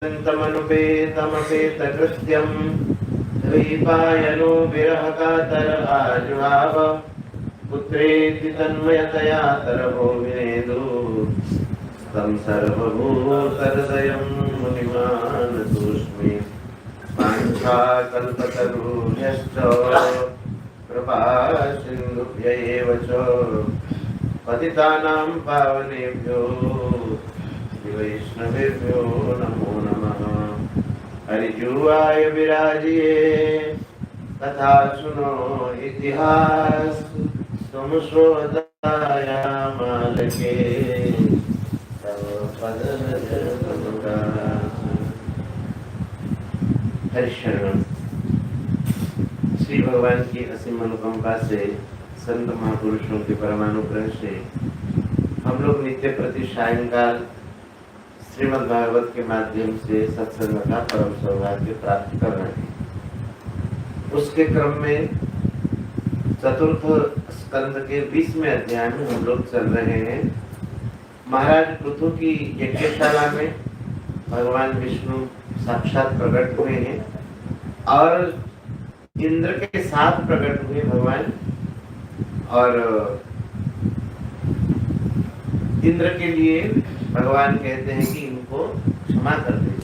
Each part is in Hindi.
तमनुपेतमपेतकृत्यं द्वैपायनो विरहकातर आजुहाव पुत्रेति तन्मयतया तरभो विनेदु तं सर्वभूतहृदयं मुनिमानतोऽस्मि वाञ्छाकल्पतरुभ्यश्च कृपा सिन्धुभ्य एव च पतितानां पावनेभ्यो वैष्णवेभ्यो नमो नमः। हरिजुवाय विराजिए तथा सुनो इतिहास तुम सोदाया मालके तव पद हरिशरण। श्री भगवान की असीम अनुकंपा से संत महापुरुषों के परमानुग्रह से हम लोग नित्य प्रति सायंकाल श्रीमद् भागवत के माध्यम से सत्संग का परम सौभाग्य प्राप्त कर रहे हैं। उसके क्रम में चतुर्थ स्कंद के 20वें अध्याय में हम लोग चल रहे हैं। महाराज पृथु की यज्ञशाला में भगवान विष्णु साक्षात प्रकट हुए हैं और इंद्र के साथ प्रकट हुए भगवान, और इंद्र के लिए भगवान कहते हैं कि इनको क्षमा कर दीजिए।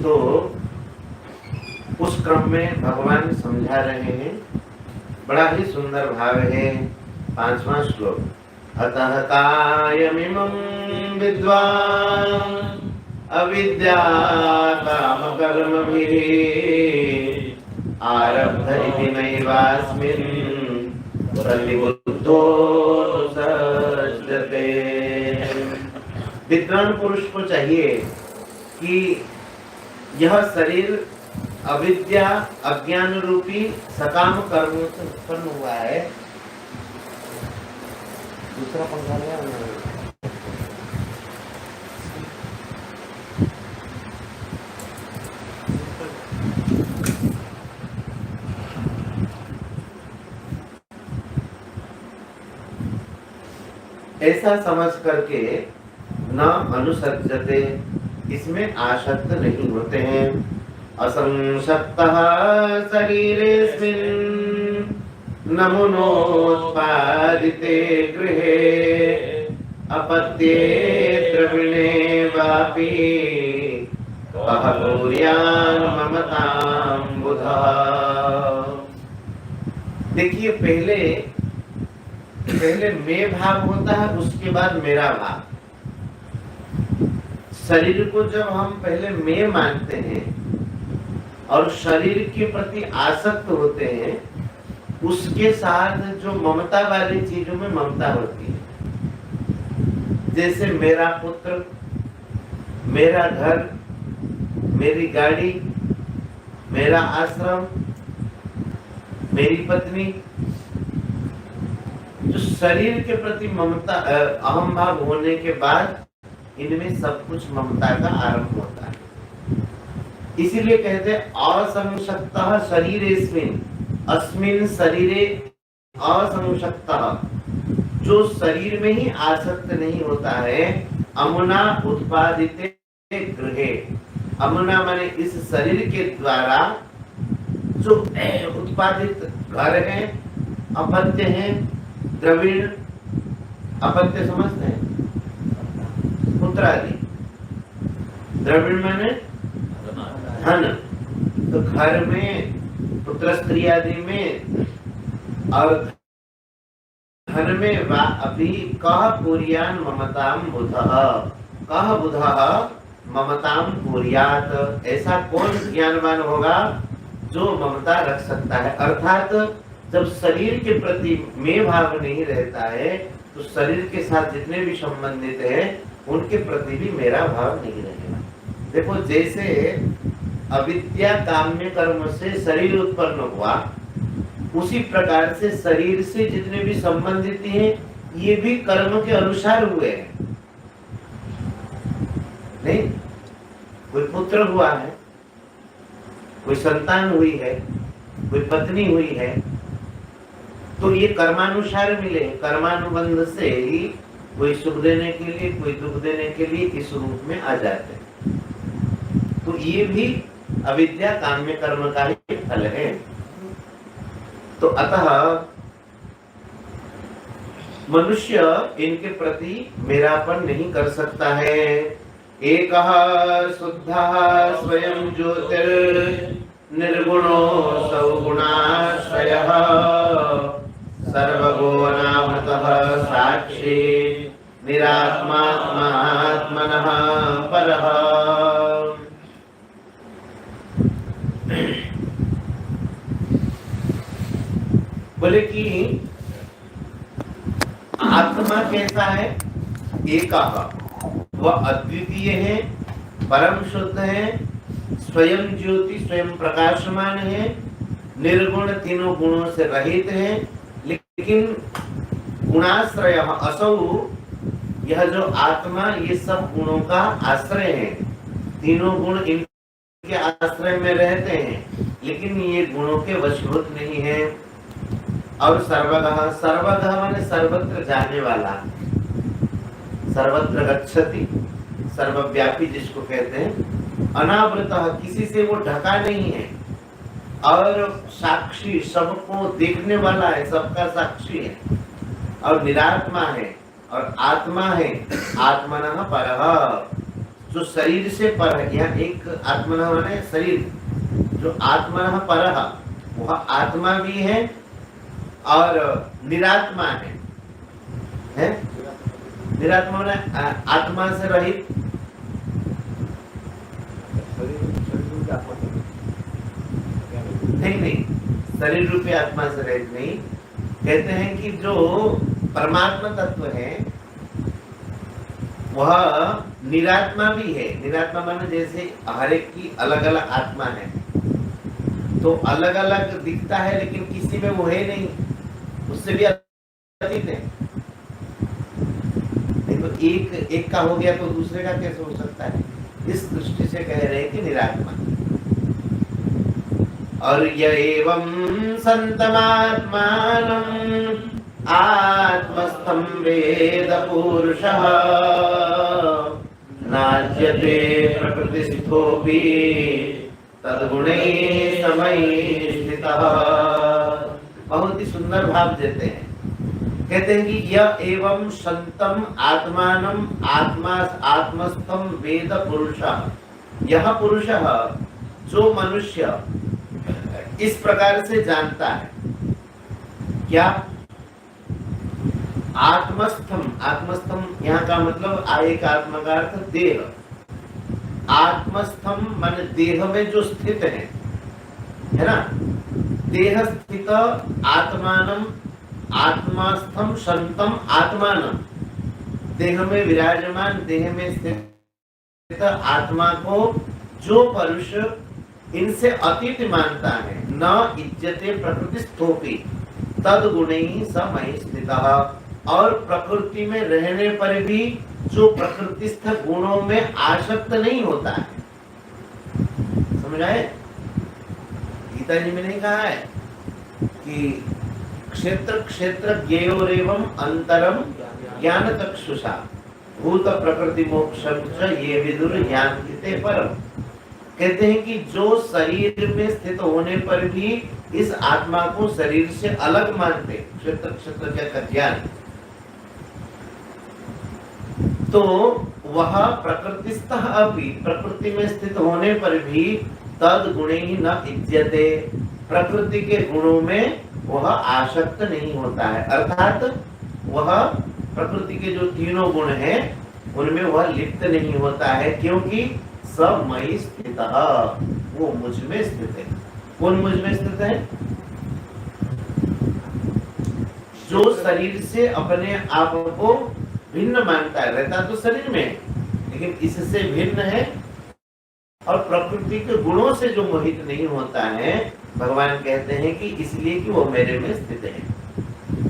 तो उस क्रम में भगवान समझा रहे हैं, बड़ा ही सुंदर भाव है 5वां श्लोक। अतः कायमिमं विद्वान् अविद्या काम कर्मभिः आरब्ध इति नैवास्मिन् प्रतिबुद्धो सज्जते। विद्वान पुरुष को चाहिए कि यह शरीर अविद्या अज्ञान रूपी सकाम कर्मों से उत्पन्न हुआ है। दूसरा पंखा लिया ऐसा समझ करके न अनुसज्जते, इसमें आसक्त नहीं होते हैं। असंसक्तः शरीरेऽस्मिन् नमुनोत्पादिते गृहे अपत्ये द्रविणे वापि कः कुर्यान् ममतां बुधः। देखिए, पहले मैं भाव होता है, उसके बाद मेरा भाव। शरीर को जब हम पहले मैं मानते हैं और शरीर के प्रति आसक्त होते हैं, उसके साथ जो ममता वाली चीजों में ममता होती है। जैसे मेरा पुत्र, मेरा घर, मेरी गाड़ी, मेरा आश्रम, मेरी पत्नी, जो शरीर के प्रति ममता अहम भाव होने के बाद इनमें सब कुछ ममता का आरंभ होता है। इसीलिए कहते हैं असंशक्तः शरीरेस्मिन्, अस्मिन् शरीरे असंशक्तः, जो शरीर में ही आसक्त नहीं होता है। अमुना उत्पादिते गृहे, अमुना माने इस शरीर के द्वारा जो उत्पादित घर है, अपत्य है, द्रविण, अपत्य समझते हैं, पुत्र आदि, द्रविण माने धन, तो घर में पुत्र स्त्री आदि में और धन में वा अभी कह कुर्यान ममताम बुधः, कह बुधः ममताम कुर्यात। ऐसा कौन ज्ञानवान होगा जो ममता रख सकता है। अर्थात जब शरीर के प्रति मैं भाव नहीं रहता है तो शरीर के साथ जितने भी संबंधित है उनके प्रति भी मेरा भाव नहीं रहेगा। देखो, जैसे अविद्या काम्य कर्म से शरीर उत्पन्न हुआ, उसी प्रकार से शरीर से जितने भी संबंधित हैं ये भी कर्म के अनुसार हुए हैं। नहीं, कोई पुत्र हुआ है, कोई संतान हुई है, कोई पत्नी हुई है, तो ये कर्मानुसार मिले। कर्मानुबंध से ही कोई सुख देने के लिए, कोई दुख देने के लिए इस रूप में आ जाते हैं। तो ये भी अविद्या काम्य कर्म का ही फल है। तो अतः मनुष्य इनके प्रति मेरापन नहीं कर सकता है। एकः शुद्धः स्वयं ज्योतिर् निर्गुणो सौगुणाश्रयः सर्वगुणावृतः साक्षी निरात्मात्मनः परः। बोले कि आत्मा कैसा है? एकः, वह अद्वितीय है, परम शुद्ध है, स्वयं ज्योति, स्वयं प्रकाशमान है, निर्गुण, तीनों गुणों से रहित है। लेकिन गुणाश्रय असौ, यह जो आत्मा ये सब गुणों का आश्रय है। तीनों गुण इनके आश्रय में रहते हैं, लेकिन ये गुणों के वशीभूत नहीं है। और सर्वगः, सर्वगः माने सर्वत्र जाने वाला, सर्वत्र गच्छति, सर्वव्यापी जिसको कहते हैं। अनावृतः, किसी से वो ढका नहीं है। और साक्षी, सबको देखने वाला है, सबका साक्षी है। और निरात्मा है और आत्मा है। आत्मनः परः, जो शरीर से पर है। यहाँ एक आत्मनः माने शरीर, जो आत्मनः परः वह आत्मा भी है और निरात्मा है? निरात्मा माने आत्मा से रहित। नहीं, शरीर रूपी आत्मा से रहित नहीं। कहते हैं कि जो परमात्मा तत्व है वह निरात्मा भी है। निरात्मा माने जैसे हर एक की अलग अलग आत्मा है, तो अलग अलग दिखता है, लेकिन किसी में वो है नहीं, उससे भी अतीत है। तो एक का हो गया तो दूसरे का कैसे हो सकता है? इस दृष्टि से कह रहे हैं कि निरात्मा। और य एवं संतमात्मानं आत्मस्थं वेद पुरुषः नाच्यते प्रकृतिस्थोऽपि तद्गुणैः समैः स्थितः। बहुत ही सुंदर भाव देते हैं। कहते हैं कि यह एवं संतम आत्मानम आत्मस्थम वेद पुरुषः, यह पुरुष जो मनुष्य इस प्रकार से जानता है। क्या? आत्मस्थम यहाँ का मतलब एक आत्मा का अर्थ देह। आत्मस्थम मान देह में जो स्थित है ना? देह स्थित आत्मानम आत्मास्थम संतम आत्मानम, देह में विराजमान, देह में स्थित आत्मा को जो पुरुष इनसे अतीत मानता है, न इज्जते प्रकृतिस्थोपि तद गुणैः समैः स्थितः। और प्रकृति में रहने पर भी जो प्रकृतिस्थ गुणों में आसक्त नहीं होता है। समझ आए? गीता जी में नहीं कहा है कि क्षेत्र क्षेत्र ज्ञेयोरेवं अंतरम ज्ञान चक्षुषा भूत प्रकृति मोक्षं च ये विदुर यान्ति ते परम। कहते हैं कि जो शरीर में स्थित होने पर भी इस आत्मा को शरीर से अलग मानते, क्षेत्र क्षेत्र का ज्ञान, तो वह प्रकृतिस्थः अपि, प्रकृति में स्थित होने पर भी तद गुणैः न इज्यते, प्रकृति के गुणों में वह आसक्त नहीं होता है। अर्थात वह प्रकृति के जो तीनों गुण हैं उनमें वह लिप्त नहीं होता है, क्योंकि सब मयि स्थितः, वो मुझ में स्थित है। कौन मुझ में स्थित है? जो शरीर से अपने आप को भिन्न मानता है, रहता तो शरीर में लेकिन इससे भिन्न है और प्रकृति के गुणों से जो मोहित नहीं होता है, भगवान कहते हैं कि इसलिए कि वो मेरे में स्थित है।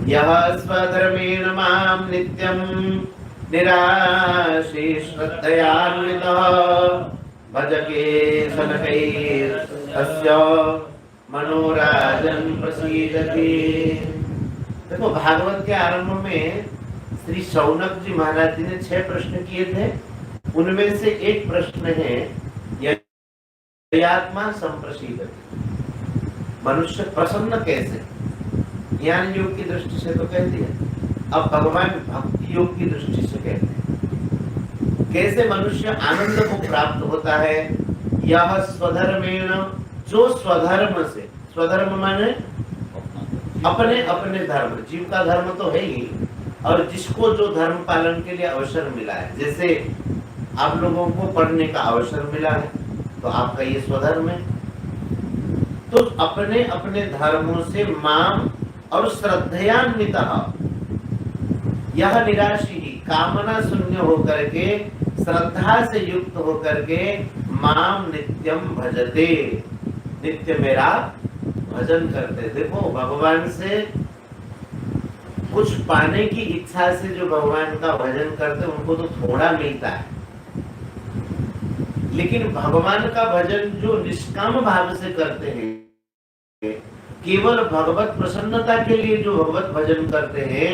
यह स्वधर्मेण माम नित्यम निराशी श्रद्धयान्वितः भजके सनकैस्तस्य मनोराजन प्रसीदति। देखो भागवत के आरंभ में श्री शौनक जी महाराज जी ने 6 प्रश्न किए थे। उनमें से एक प्रश्न है आत्मा संप्रसीदति, मनुष्य प्रसन्न कैसे? ज्ञान योग की दृष्टि से तो कह दिया, अब भगवान भक्ति योग की दृष्टि से कहते हैं कैसे मनुष्य आनंद को प्राप्त होता है। यह स्वधर्मेण, जो स्वधर्म से, स्वधर्म माने अपने अपने धर्म, जीव का धर्म तो है ही, और जिसको जो धर्म पालन के लिए अवसर मिला है, जैसे आप लोगों को पढ़ने का अवसर मिला है तो आपका ये स्वधर्म है, तो अपने अपने धर्मों से माम और श्रद्धयान्वितः, यह निराशी ही कामना शून्य होकर के श्रद्धा से युक्त होकर के माम नित्यम भजते, नित्य मेरा भजन करते। देखो भगवान से कुछ पाने की इच्छा से जो भगवान का भजन करते उनको तो थोड़ा मिलता है, लेकिन भगवान का भजन जो निष्काम भाव से करते हैं, केवल भगवत प्रसन्नता के लिए जो भगवत भजन करते हैं,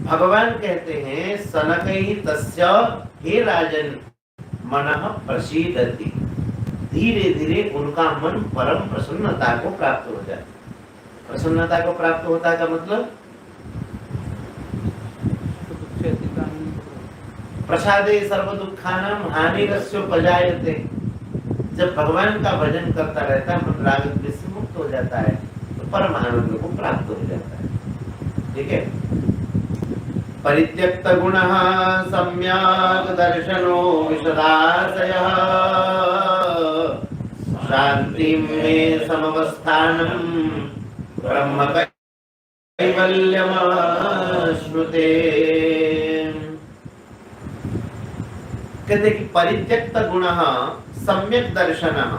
भगवान कहते हैं सनकैः तस्य हे राजन मनः प्रसीदति, धीरे धीरे उनका मन परम प्रसन्नता को प्राप्त हो जाता है। प्रसन्नता को प्राप्त होता का मतलब प्रसादे सर्व दुखानाम हानिरस्योपजायते, जब भगवान का भजन करता रहता है मन राग द्वेष से मुक्त हो जाता है तो परम आनंद को प्राप्त हो जाता है। ठीक है। परित्यक्त गुणः सम्यक् दर्शनो विशदाशयः शान्तिं मे समवस्थानं ब्रह्म कैवल्यम् श्रुते। कहते कि परित्यक्त गुणः सम्यक दर्शनः,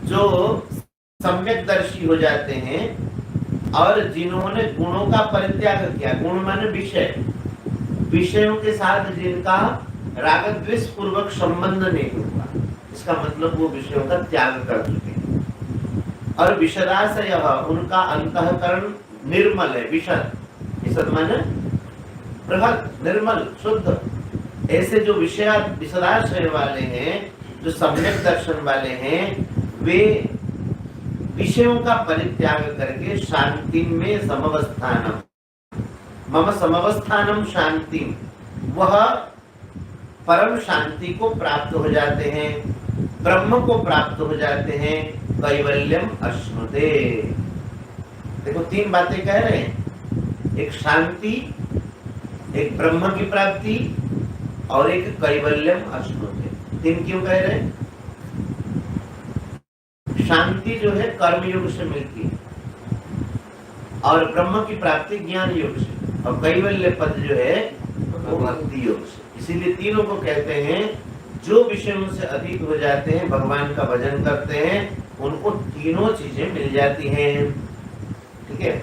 जो सम्यक दर्शी हो जाते हैं और जिन्होंने गुणों का परित्याग किया, गुण माने विषय, विषयों के साथ जिनका राग द्वेष पूर्वक संबंध नहीं हुआ, इसका मतलब वो विषयों का त्याग कर चुके हैं। और विशदाशय, उनका अंतःकरण निर्मल है, विशद, विशद माने बृहद, निर्मल, शुद्ध। ऐसे जो विशदाशय वाले हैं, जो सम्यक दर्शन वाले हैं, वे विषयों का परित्याग करके शांति में समवस्थानम, मम समवस्थानम शांति, वह परम शांति को प्राप्त हो जाते हैं, ब्रह्म को प्राप्त हो जाते हैं, कैवल्यम अश्नुते। देखो 3 बातें कह रहे हैं, एक शांति, एक ब्रह्म की प्राप्ति और एक कैवल्यम अश्नुते। 3 क्यों कह रहे हैं? शांति जो है कर्म योग से मिलती है और ब्रह्म की प्राप्ति ज्ञान योग से, और कैवल्य पद जो है वो भक्ति योग से। इसीलिए तीनों को कहते हैं जो विषयों से अधिक हो जाते हैं, भगवान का भजन करते हैं, उनको तीनों चीजें मिल जाती हैं। ठीक है।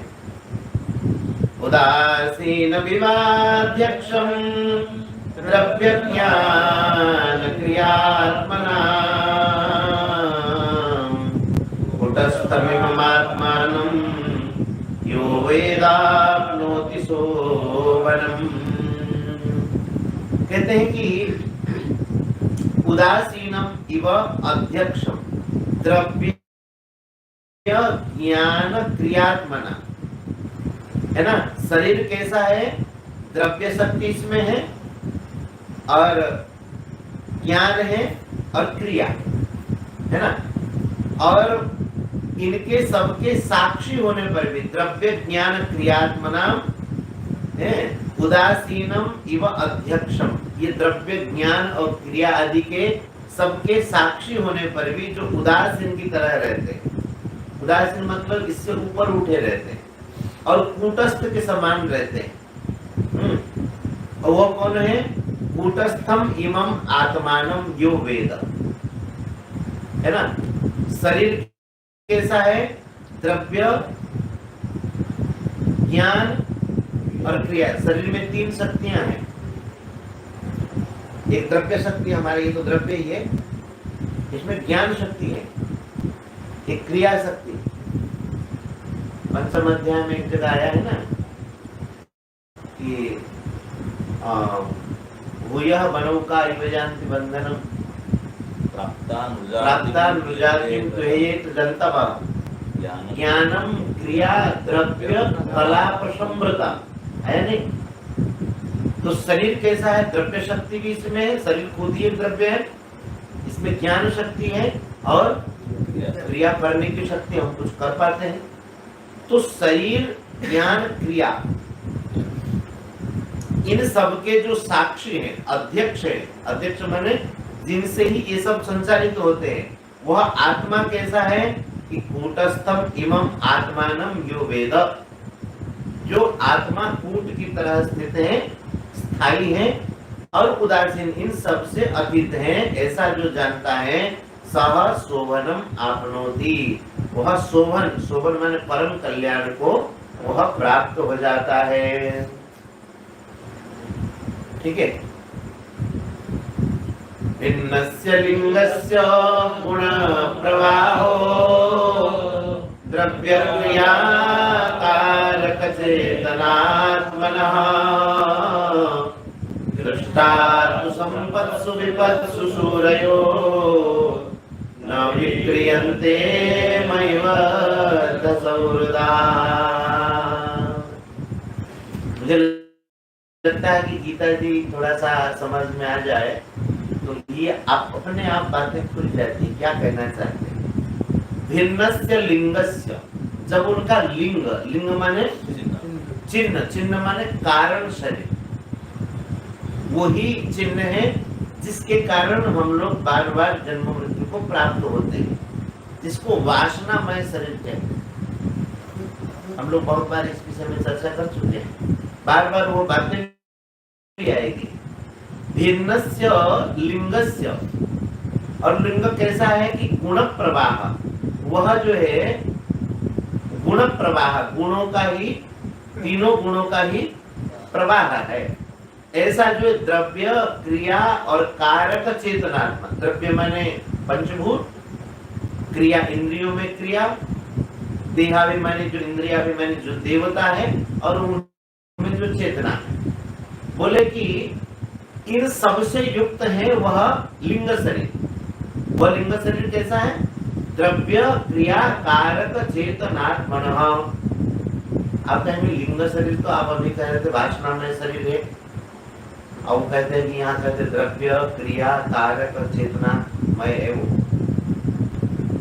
उदासीन विवाध्यक्षम द्रव्य ज्ञान क्रियात्मना कुटस्थमिमात्मानं यो वेदाप्नोति सोवनम्। कहते हैं कि उदासीनम इव अध्यक्षम द्रव्य ज्ञान क्रियात्मना, है ना। शरीर कैसा है? द्रव्य शक्ति इसमें है और ज्ञान है और क्रिया है ना, और इनके सबके साक्षी होने पर भी द्रव्य ज्ञान क्रियात्मना है उदासीनम इव अध्यक्षम, ये द्रव्य ज्ञान और क्रिया आदि के सबके साक्षी होने पर भी जो उदासीन की तरह रहते हैं, उदासीन मतलब इससे ऊपर उठे रहते हैं और कूटस्थ के समान रहते हैं। और वो कौन है? कूटस्थम इमम आत्मानम यो वेद, है ना। शरीर कैसा है? द्रव्य, ज्ञान और क्रिया। शरीर में 3 शक्तियां हैं। एक द्रव्य शक्ति, हमारे ये तो द्रव्य ही है, इसमें ज्ञान शक्ति है। एक क्रिया शक्ति, पंचम अध्याय में एक जगह आया है ना कि भूयः बनौका इव जानति बंधनम प्राप्तानुजातिं त्वयेत जन्तवः ज्ञानम क्रिया द्रव्य कलाप संवृता, है नहीं? तो शरीर कैसा है? द्रव्य शक्ति भी इसमें है, शरीर खुद ही एक द्रव्य है, इसमें ज्ञान शक्ति है और क्रिया करने की शक्ति, हम कुछ कर पाते हैं। तो शरीर, ज्ञान, क्रिया, इन सब के जो साक्षी हैं, अध्यक्ष है, अध्यक्ष माने जिनसे ही ये सब संचालित होते हैं, वह आत्मा कैसा है कि कूटस्थम इमम आत्मानम यो वेद, जो आत्मा कूट की तरह स्थित है, स्थायी है और उदासीन, इन सब से अतीत है, ऐसा जो जानता है, सह शोभनम आपनोति, वह शोभन, शोभन माने परम कल्याण को वह प्राप्त हो जाता है। ठीक है। भिन्नस्य लिंगस्य गुण प्रवाहो द्रव्य क्रिया कारक चेतनात्मनः दृष्टातु संपत्सु विपत्सु सूरयो न विक्रियन्ते मयिवत सौहृदा। मुझे लगता है कि गीता जी थोड़ा सा समझ में आ जाए तो ये आप अपने आप बातें खुल जाती है। क्या कहना चाहते हैं? भिन्नस्य लिंगस्य, जब उनका लिंग, लिंग माने चिन्ह, चिन्ह माने कारण शरीर, वही चिन्ह है जिसके कारण हम लोग बार बार जन्म मृत्यु को प्राप्त होते हैं, जिसको वासनामय शरीर कहते हैं। हम लोग बहुत बार इस विषय में चर्चा कर चुके हैं, बार बार वो बातें भी आएगी। भिन्नस्य लिंगस्य, और लिंग कैसा है कि गुण प्रवाह, वह जो है गुण प्रवाह, गुणों का ही, तीनों गुणों का ही प्रवाह है। ऐसा जो द्रव्य, क्रिया और कारक चेतनात्मा, द्रव्य माने पंचभूत, क्रिया इंद्रियों में क्रिया, देहाभिमानी जो इंद्रियाभिमानी जो देवता है, और उनमें जो चेतना है। बोले कि इन सबसे युक्त है वह लिंग शरीर। वह लिंग शरीर कैसा है? द्रव्य क्रिया कारक चेतनात्मनः। आप कहेंगे लिंग शरीर, तो आप अभी कह रहे थे वासनामय शरीर है, और वो कहते हैं कि यहाँ कहते द्रव्य क्रिया कारक चेतना मय है वो।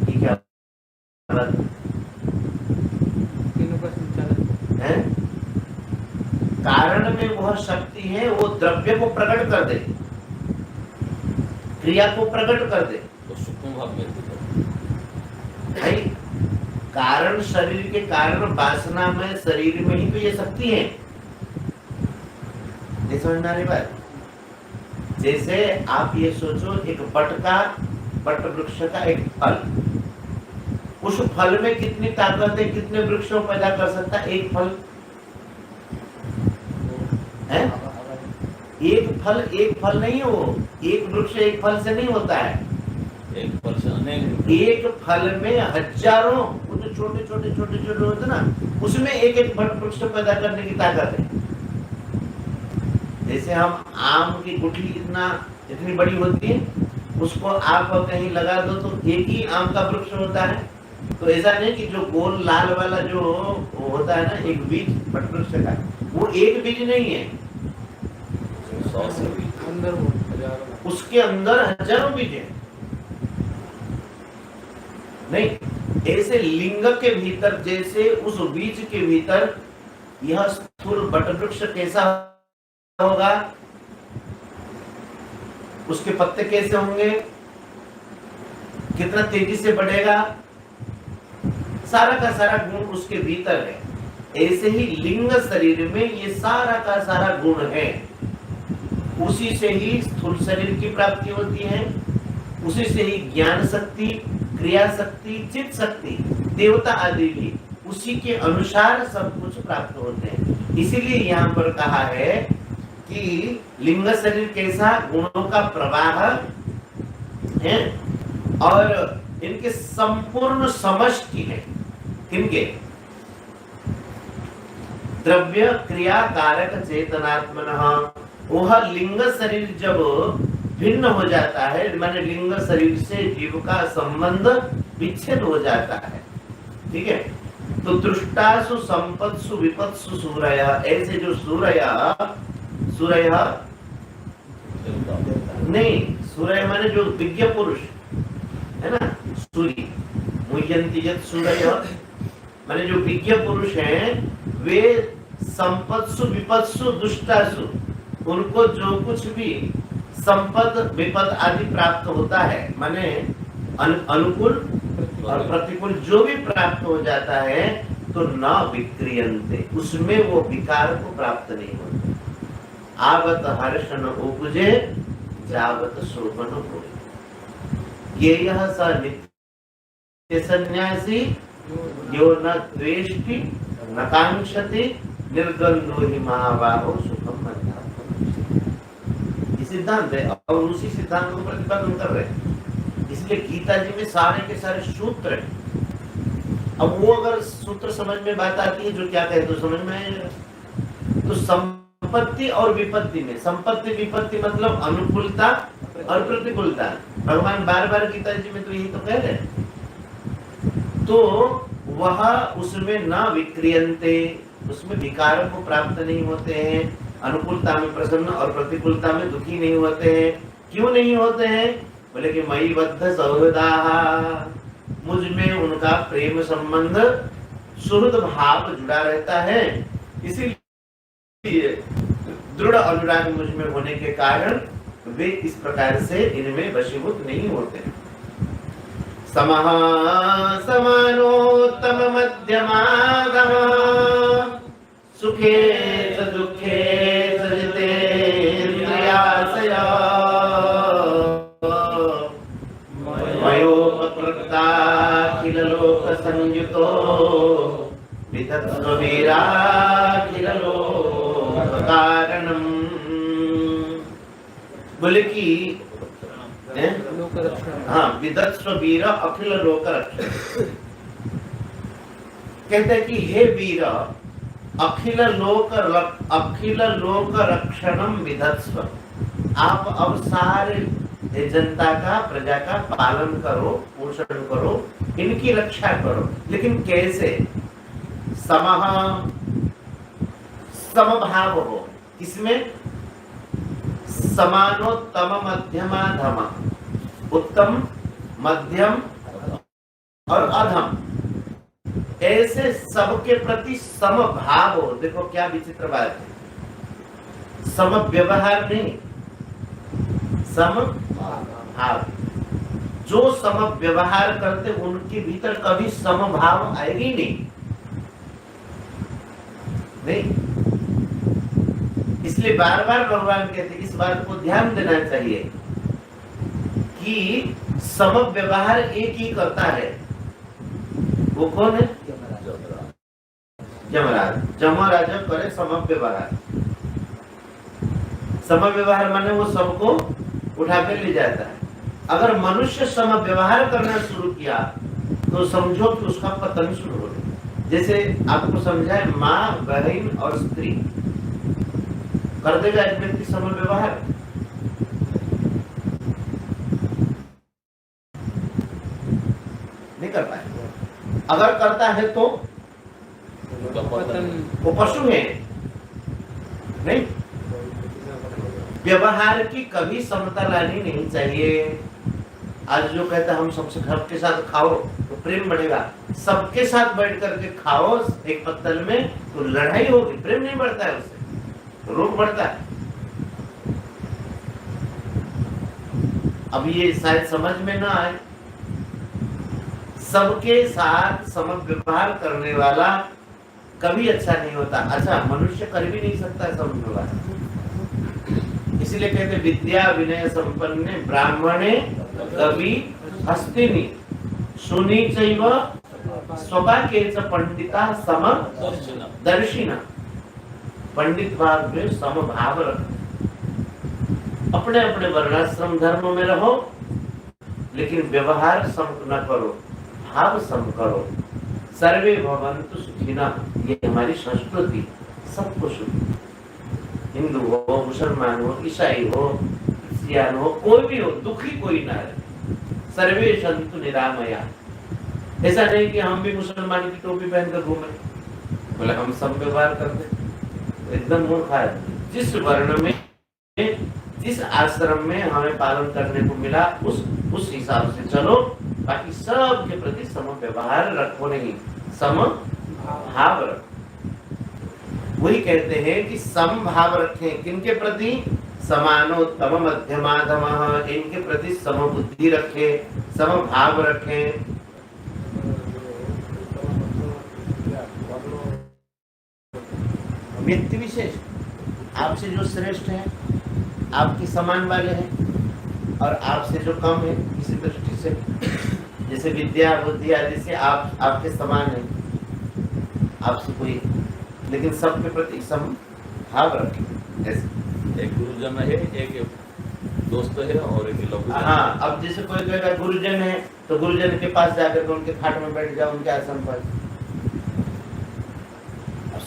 ठीक है, है? कारण में वह शक्ति है, वो द्रव्य को प्रकट कर दे, क्रिया को प्रकट कर दे, तो सूक्ष्म भाव में भाई कारण शरीर के कारण वासना में शरीर में ही तो ये शक्ति है। नहीं समझना रही बात? जैसे आप ये सोचो, एक बट वृक्ष का एक फल, उस फल में कितनी ताकत है, कितने वृक्षों पैदा कर सकता है एक फल है? एक फल नहीं है वो, एक वृक्ष एक फल से नहीं होता है। एक फल से अनेक, एक फल में हजारों, वो जो छोटे छोटे छोटे छोटे होते ना, उसमें एक एक बट वृक्ष पैदा करने की ताकत है। जैसे हम आम की गुठली इतनी बड़ी होती है, उसको आप कहीं लगा दो तो एक ही आम का वृक्ष होता है। तो ऐसा नहीं कि जो गोल लाल वाला जो होता है ना, एक बीज बट वृक्ष का, वो एक बीज नहीं है, उसके अंदर हजारों बीज है। नहीं, ऐसे लिंग के भीतर, जैसे उस बीज के भीतर यह स्थूल बट वृक्ष कैसा होगा, उसके पत्ते कैसे होंगे, कितना तेजी से बढ़ेगा, सारा का सारा गुण उसके भीतर है। ऐसे ही लिंग शरीर में ये सारा का सारा गुण है। उसी से ही स्थूल शरीर की प्राप्ति होती है, उसी से ही ज्ञान शक्ति, क्रिया शक्ति, चित्त शक्ति, देवता आदि भी उसी के अनुसार सब कुछ प्राप्त होते हैं। इसीलिए यहाँ पर कहा है कि लिंग शरीर कैसा, गुणों का प्रवाह है और इनके संपूर्ण समष्टि है। किनके? द्रव्य क्रिया कारक चेतनात्मनः। वह लिंग शरीर जब भिन्न हो जाता है, माने लिंग शरीर से जीव का संबंध विच्छेद हो जाता है, ठीक है, तो दृष्टासु संपत्सु विपत्सु सूरय, ऐसे जो सूरय नहीं, सूरय माने जो विज्ञ पुरुष है ना, सूर्य मुह्यन्ति यत् सूरय माने जो विज्ञ पुरुष हैं, वे संपत्सु विपत्सु दुष्टासु, उनको जो कुछ भी संपद विपद आदि प्राप्त होता है, माने अनुकूल और प्रतिकूल जो भी प्राप्त हो जाता है, तो न विक्रियन्ते, उसमें वो विकार को प्राप्त नहीं होते। आवत हर्ष न उपजे जावत शोभ न होए। ये यह स नित्य सन्यासी यो न द्वेष्टि न कांक्षति निर्द्वंद्वो हि महाबाहो सुखम मन्यते। ये सिद्धांत है और उसी सिद्धांत को प्रतिपादन कर रहे हैं। इसलिए गीता जी में सारे के सारे सूत्र हैं। अब वो अगर सूत्र समझ में बात आती है, जो क्या कहते तो समझ में आएगा। तो संपत्ति और विपत्ति में, संपत्ति विपत्ति मतलब अनुकूलता और प्रतिकूलता, भगवान बार बार गीता जी में तो यही तो कह रहे हैं। तो वह उसमें न विक्रियन्ते, उसमें विकारों को प्राप्त नहीं होते हैं, अनुकूलता में प्रसन्न और प्रतिकूलता में दुखी नहीं होते हैं। क्यों नहीं होते हैं? बोले कि मयि बद्ध सौहृदाः, मुझ में उनका प्रेम संबंध सुहृद भाव जुड़ा रहता है, इसीलिए दृढ़ अनुराग मुझ में होने के कारण वे इस प्रकार से इनमें वशीभूत नहीं होते। समः समानोत्तम मध्यमागः सुखे च दुःखे च जितेन्द्रियाशया मयोपकृताखिल लोक संयुतो वितत्स्व वीराखिल लोक कारणम्। बोले कि हाँ, विदत्स्व वीर अखिल लोक रक्षण। कहते हैं कि हे वीर, अखिल लोक रक्षणम विधत्स्व, आप अब सारे जनता का, प्रजा का पालन करो, पोषण करो, इनकी रक्षा करो। लेकिन कैसे? समः, समभाव हो, इसमें समानोत्तम मध्यमा धम, उत्तम मध्यम और अधम, ऐसे सबके प्रति समभाव हो। देखो क्या विचित्र बात है, सम व्यवहार नहीं, समभाव। जो सम व्यवहार करते उनके भीतर कभी समभाव आएगी नहीं। इसलिए बार बार भगवान कहते इस बात को ध्यान देना चाहिए कि सम व्यवहार एक ही करता है। वो कौन है? यमराज। यमराज करे सम व्यवहार। सम व्यवहार माने वो सबको उठा कर ले जाता है। अगर मनुष्य सम व्यवहार करना शुरू किया तो समझो कि उसका पतन शुरू हो गया। जैसे आपको समझाए, माँ, बहन और स्त्री, कर देगा एक व्यक्ति सम व्यवहार? नहीं कर पाएगा। अगर करता है तो वो पशु है। नहीं, व्यवहार की कभी समता लानी नहीं चाहिए। आज जो कहता है हम सबके साथ खाओ तो प्रेम बढ़ेगा, सबके साथ बैठ करके खाओ एक पत्तल में तो लड़ाई होगी, प्रेम नहीं बढ़ता है, उससे रोग बढ़ता है। अब ये शायद समझ में ना आए। सबके साथ सम व्यवहार करने वाला कभी अच्छा नहीं होता। अच्छा, मनुष्य कर भी नहीं सकता सम व्यवहार, इसलिए कहते विद्या विनय संपन्ने ब्राह्मणे कवि हस्तिनी सुनी चैव स्वभाकेच पंडिता सम दर्शन दर्शिना। पंडित भाव में समभाव रखो, अपने अपने वर्णाश्रम धर्म में रहो, लेकिन व्यवहार सम न करो, भाव सम करो। सर्वे भवन्तु सुखिनः, ये हमारी संस्कृति। सबको सुख, हिंदू हो, मुसलमान हो, ईसाई हो, क्रिश्चियन हो, कोई भी हो, दुखी कोई ना रहे। सर्वे सन्तु निरामया। ऐसा नहीं कि हम भी मुसलमान की टोपी पहनकर घूमे, बोले हम सब व्यवहार करते, एकदम मूर्ख है। जिस वर्ण में, जिस आश्रम में हमें पालन करने को मिला, उस हिसाब से चलो। बाकी सब के प्रति सम व्यवहार रखो, नहीं सम भाव रखो। वही कहते हैं कि सम भाव रखें। किनके प्रति? समानोत्तम मध्यमाधम, इनके प्रति सम बुद्धि रखें, सम भाव रखें। व्यक्ति विशेष आपसे जो श्रेष्ठ है, आपकी समान वाले हैं, और आपसे जो कम है किसी दृष्टि से, जैसे विद्या बुद्धि आदि से आप आपके समान है, आपसे कोई, लेकिन सबके प्रति सम भाव रखें। ऐसे एक गुरुजन है, एक दोस्त है और एक लघु। हाँ, अब जैसे कोई कहेगा गुरुजन है, तो गुरुजन के पास जाकर के उनके खाट में बैठ जाओ, उनके आसन पर।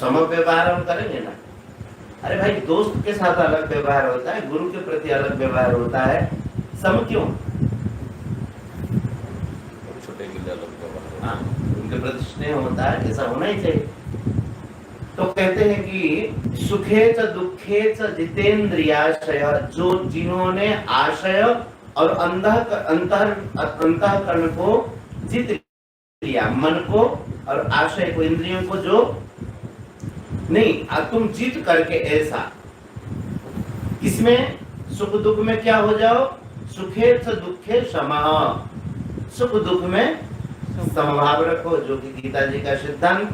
सम व्यवहार हम करेंगे ना। अरे भाई, दोस्त के साथ अलग व्यवहार होता है, गुरु के प्रति अलग व्यवहार होता है। सम क्यों? छोटे के लिए अलग व्यवहार। हाँ, उनके प्रति स्नेह होता है, ऐसा होना ही चाहिए। तो कहते हैं कि सुखे च दुखे च जितेंद्रियाशय, जो जिन्होंने आशय और अंतःकरण को जीत लिया, मन को और आशय को, इंद्रियों को, जो नहीं तुम जीत करके ऐसा, इसमें सुख दुख में क्या हो जाओ? सुखे च दुखे समः, सुख दुख में समभाव रखो, जो कि गीता जी का सिद्धांत।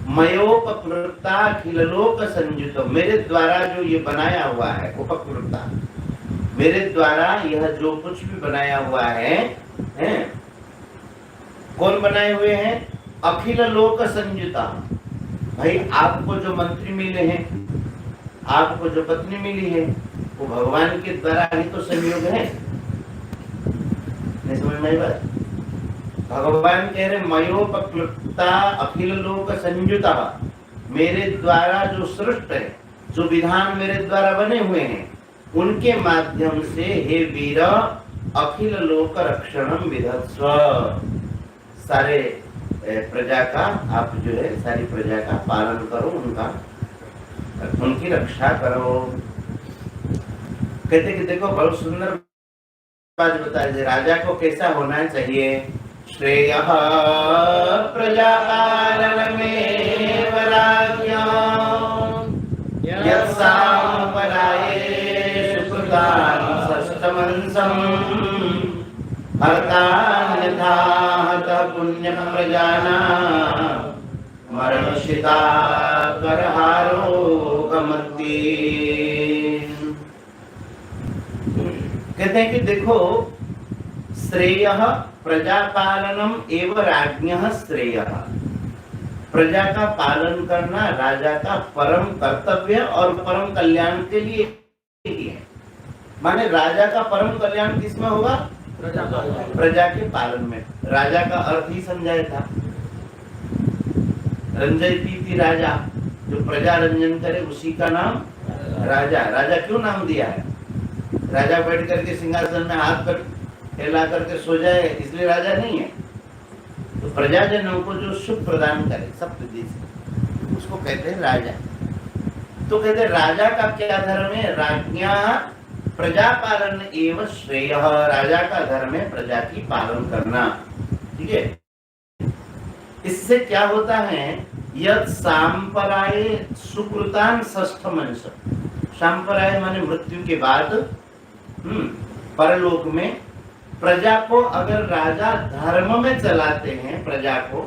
मयोपकृता अखिल लोक संयुत, मेरे द्वारा जो ये बनाया हुआ है, उपकृता, मेरे द्वारा यह जो कुछ भी बनाया हुआ है, कौन बनाए हुए हैं? अखिल लोक संयुता। भाई, आपको जो मंत्री मिले हैं, आपको जो पत्नी मिली है, वो भगवान के द्वारा ही तो संयोग है। नहीं समझ में बात? भगवान कह रहे मयोपक्लुप्ता अखिल लोक संयुता, मेरे द्वारा जो सृष्ट है, जो विधान मेरे द्वारा बने हुए हैं, उनके माध्यम से हे वीर अखिल लोक रक्षणम विधत्स्व, सारे प्रजा का आप जो है, सारी प्रजा का पालन करो, उनकी रक्षा करो। कहते कि देखो, बहुत सुंदर बात बताइए, राजा को कैसा होना चाहिए? श्रेयः प्रजापालनमेव राज्ञाम् यत्साम्पराये सुकृतान् षष्ठमंसम् हर्तान्यथा हतः पुण्यं प्रजानां मरणशिता करहारो गमति। कहते हैं कि देखो, श्रेयः प्रजापालनम एव राज्ञः श्रेयः, प्रजा का पालन करना राजा का परम कर्तव्य और परम कल्याण के लिए ही है। माने राजा का परम कल्याण किसमें होगा? प्रजा के पालन में। राजा का अर्थ ही समझाया था, रंजयती राजा, जो प्रजा रंजन करे उसी का नाम राजा। राजा क्यों नाम दिया है? राजा बैठ करके सिंहासन में हाथ पर फैला करके सो जाए इसलिए राजा नहीं है। तो प्रजाजनों को जो सुख प्रदान करे सब से, उसको कहते हैं राजा। तो कहते हैं राजा का क्या धर्म है? राज्ञा प्रजा पालन एवं श्रेय, राजा का धर्म है प्रजा की पालन करना। ठीक है, इससे क्या होता है? यद सांपराय सुकृतान षष्ठमंश, सांपराय माने मृत्यु के बाद परलोक में प्रजा को अगर राजा धर्म में चलाते हैं, प्रजा को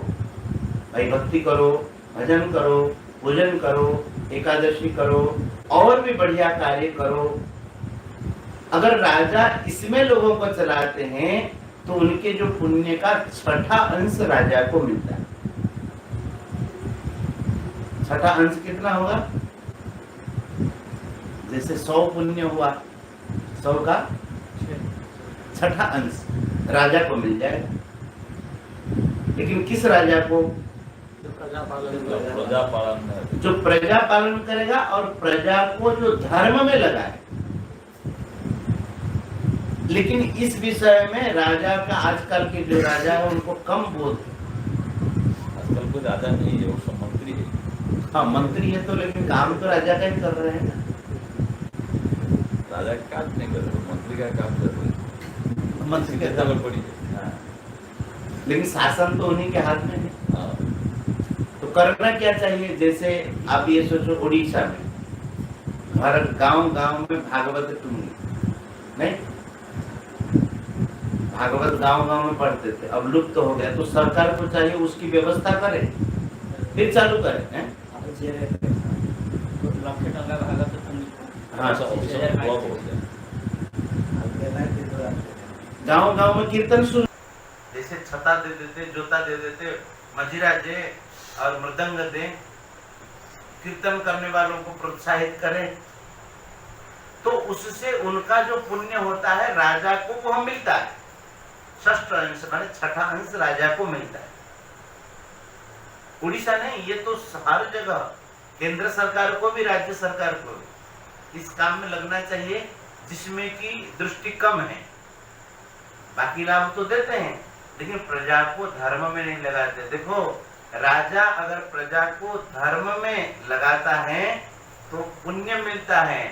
भाई भक्ति करो, भजन करो, पूजन करो, एकादशी करो, और भी बढ़िया कार्य करो, अगर राजा इसमें लोगों को चलाते हैं तो उनके जो पुण्य का छठा अंश राजा को मिलता है। छठा अंश कितना होगा? जैसे 100 पुण्य हुआ, 100 का छठा अंश राजा को मिल जाएगा। लेकिन किस राजा को? प्रजा पालन है। जो प्रजा पालन करेगा और प्रजा को जो धर्म में लगाए। लेकिन इस विषय में राजा का, आजकल के जो राजा है उनको कम बोध है। आजकल कोई राजा नहीं है, वो सब मंत्री है। हाँ मंत्री है तो, लेकिन काम तो राजा का ही कर रहे हैं ना। राजा का काम नहीं कर रहे, मंत्री का काम कर रहे हैं। मंत्री का खबर काम, पड़ी है। हाँ। लेकिन शासन तो उन्हीं के हाथ में है। हाँ। तो करना क्या चाहिए? जैसे आप ये सोचो, उड़ीसा में हर गांव में भागवत टूंगी नहीं, भागवत गांव में पढ़ते थे, अब लुप्त तो हो गया। तो सरकार को चाहिए उसकी व्यवस्था करे, फिर चालू करे हैं? हाँ, गांव में कीर्तन सुन, जैसे छता दे देते, जोता दे देते, मजीरा दे और मृदंग दे, कीर्तन करने वालों को प्रोत्साहित करें, तो उससे उनका जो पुण्य होता है राजा को वह मिलता है। षष्ठ अंश माने छठा अंश राजा को मिलता है। उड़ीसा नहीं, ये तो हर जगह, केंद्र सरकार को भी राज्य सरकार को भी इस काम में लगना चाहिए जिसमें की दृष्टि कम है। बाकी लाभ तो देते हैं लेकिन प्रजा को धर्म में नहीं लगाते। देखो, राजा अगर प्रजा को धर्म में लगाता है तो पुण्य मिलता है,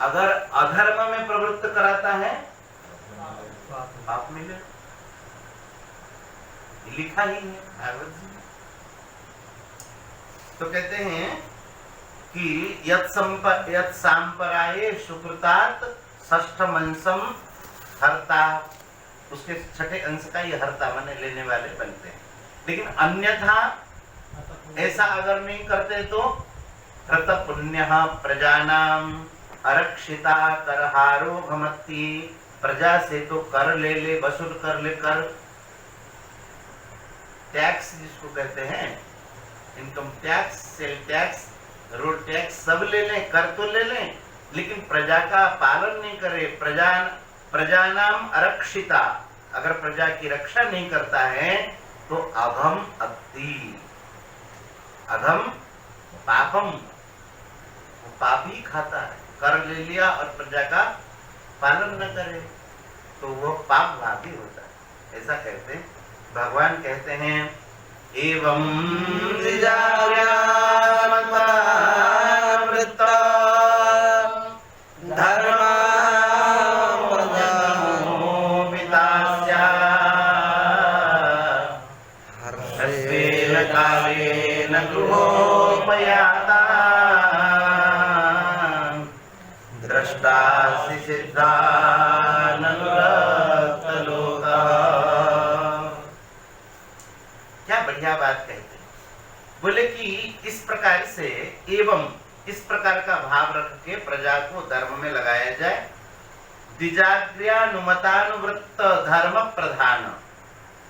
अगर अधर्म में प्रवृत्त कराता है पाप मिले। लिखा ही है भागवत जी में। तो कहते हैं कि यत् सांपराये सुकृतात् षष्ठमंशम हर्ता, उसके छठे अंश का ये हर्ता माने लेने वाले बनते हैं। लेकिन अन्यथा ऐसा अगर नहीं करते तो हृत पुण्यः प्रजानाम अरक्षिता करहारो घमत्ति, प्रजा से तो कर ले वसूल कर ले, कर टैक्स जिसको कहते हैं, income tax, sale tax, road tax सब ले लें, कर तो ले लें, लेकिन प्रजा का पालन नहीं करे। प्रजानाम अरक्षिता, अगर प्रजा की रक्षा नहीं करता है तो अघम अत्ति, अघम पापम, वो पाप ही खाता है। कर ले लिया और प्रजा का पालन न करे तो वो पाप भागी होता है, ऐसा कहते हैं। भगवान कहते हैं एवं दृष्टासि सिद्धाननुरक्तलोका। क्या बढ़िया बात कहते हैं। बोले कि इस प्रकार से, एवं इस प्रकार का भाव रख के प्रजा को धर्म में लगाया जाए। द्विजाग्र्यानुमतानुवृत्त धर्म प्रधान,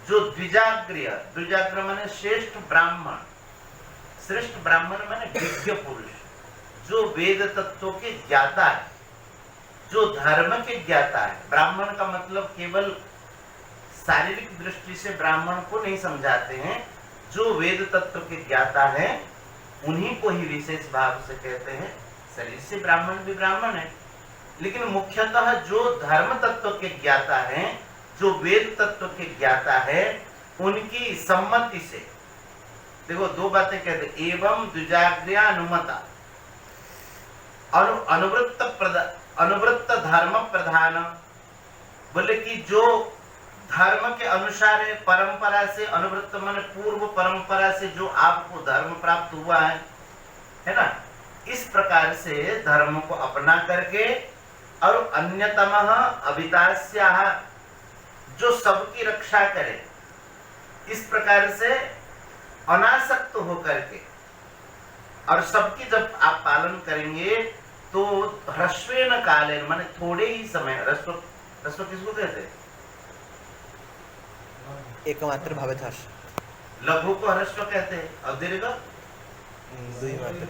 जो द्विजाग्र्य, द्विजाग्र्य माने श्रेष्ठ ब्राह्मण, श्रेष्ठ ब्राह्मण माने विज्ञ पुरुष, जो वेद तत्वों के ज्ञाता है, जो धर्म के ज्ञाता है। ब्राह्मण का मतलब केवल शारीरिक दृष्टि से ब्राह्मण को नहीं समझाते हैं, जो वेद तत्व के ज्ञाता है उन्हीं को ही विशेष भाव से कहते हैं। शरीर से ब्राह्मण भी ब्राह्मण है, लेकिन मुख्यतः जो धर्म तत्व के ज्ञाता है, जो वेद तत्व के ज्ञाता है, उनकी सम्मति से। देखो, दो बातें कहते, एवं द्विजाग्र्यानुमता और अनुवृत्त धर्म प्रधान। बोले कि जो धर्म के अनुसार है, परंपरा से, अनुवृत्त माने पूर्व परंपरा से जो आपको धर्म प्राप्त हुआ है ना, इस प्रकार से धर्म को अपना करके, और अन्यतमः अभितास्याः, जो सबकी रक्षा करे, इस प्रकार से अनासक्त होकर के, और सबकी जब आप पालन करेंगे तो ह्रस्वेन कालेन माने थोड़े ही समय, ह्रस्व ह्रस्व किसको कहते हैं? एकमात्र भवेत् हर्ष। लघु को ह्रस्व कहते हैं और दीर्घ दुई मात्र।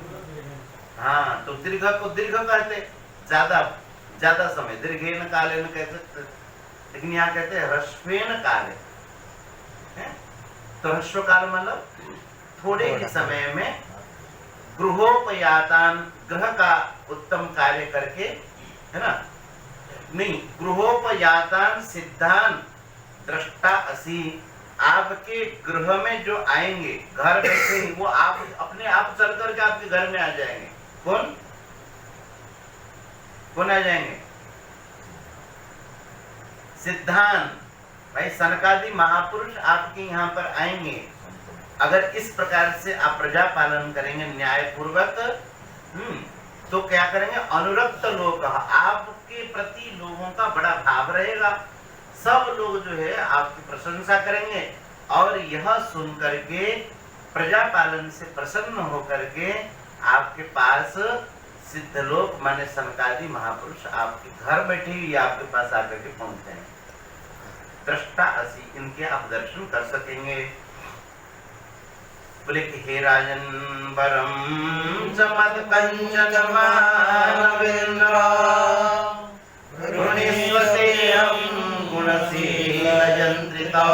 हाँ, तो दीर्घ को दीर्घ कहते हैं, ज्यादा ज्यादा समय, दीर्घेन कालेन कह सकते, लेकिन यहाँ कहते हैं ह्रस्वेन काले। तो ह्रस्व काल मतलब थोड़े ही समय में गृहोपयातान, गृह का उत्तम कार्य करके, है ना, नहीं, गृहोपयातान सिद्धान दृष्टा असी, आपके गृह में जो आएंगे, घर बैठे ही वो आप अपने आप चल करके आपके घर में आ जाएंगे। कौन कौन आ जाएंगे? सिद्धांत भाई, सनकादि महापुरुष आपके यहाँ पर आएंगे। अगर इस प्रकार से आप प्रजा पालन करेंगे न्याय पूर्वक, तो क्या करेंगे? अनुरक्त लोग, आपके प्रति लोगों का बड़ा भाव रहेगा, सब लोग जो है आपकी प्रशंसा करेंगे, और यह सुन करके प्रजा पालन से प्रसन्न होकर के आपके पास सिद्ध लोग माने सनकादि महापुरुष आपके घर बैठे ही आपके पास आकर के पहुंचते हैं। दृष्टा असी, इनके आप दर्शन कर सकेंगे। बोले कि हे राजन वरम चमत कंचन मानवेंद्र गुणेश्वतेयं गुणशील यंत्रिता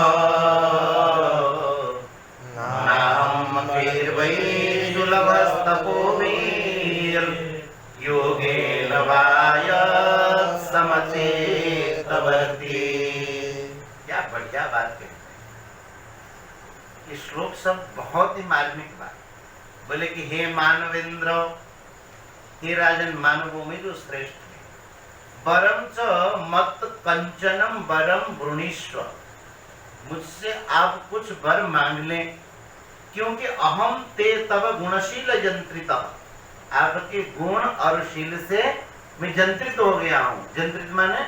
नाहं मखेर्वै सुलभस्तपोवीर योगेन वाय समचेतवर्ती। क्या बढ़िया बात है। ये श्लोक सब बहुत ही मार्मिक बात। बोले कि हे मानवेंद्र, हे राजन, मानवों में जो श्रेष्ठ है, वरम च मत कंचनम वरम वृणीष्व, मुझसे आप कुछ वर मांग लें, क्योंकि अहम ते तव गुणशील यंत्रित, आपके गुण और शील से मैं यंत्रित हो गया हूँ। यंत्रित माने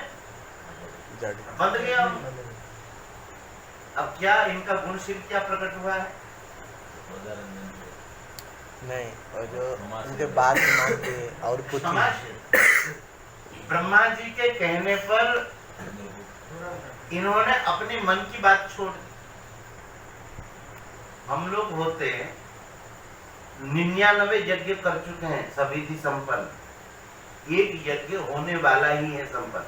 बंध गया हूँ। अब क्या इनका गुणशील क्या प्रकट हुआ है? नहीं, और जो उनके बात मानते और कुछ ब्रह्मा जी के कहने पर इन्होंने अपने मन की बात छोड़ दी। हम लोग होते 99 यज्ञ कर चुके हैं, सभी थी संपन्न, एक यज्ञ होने वाला ही है संपन्न,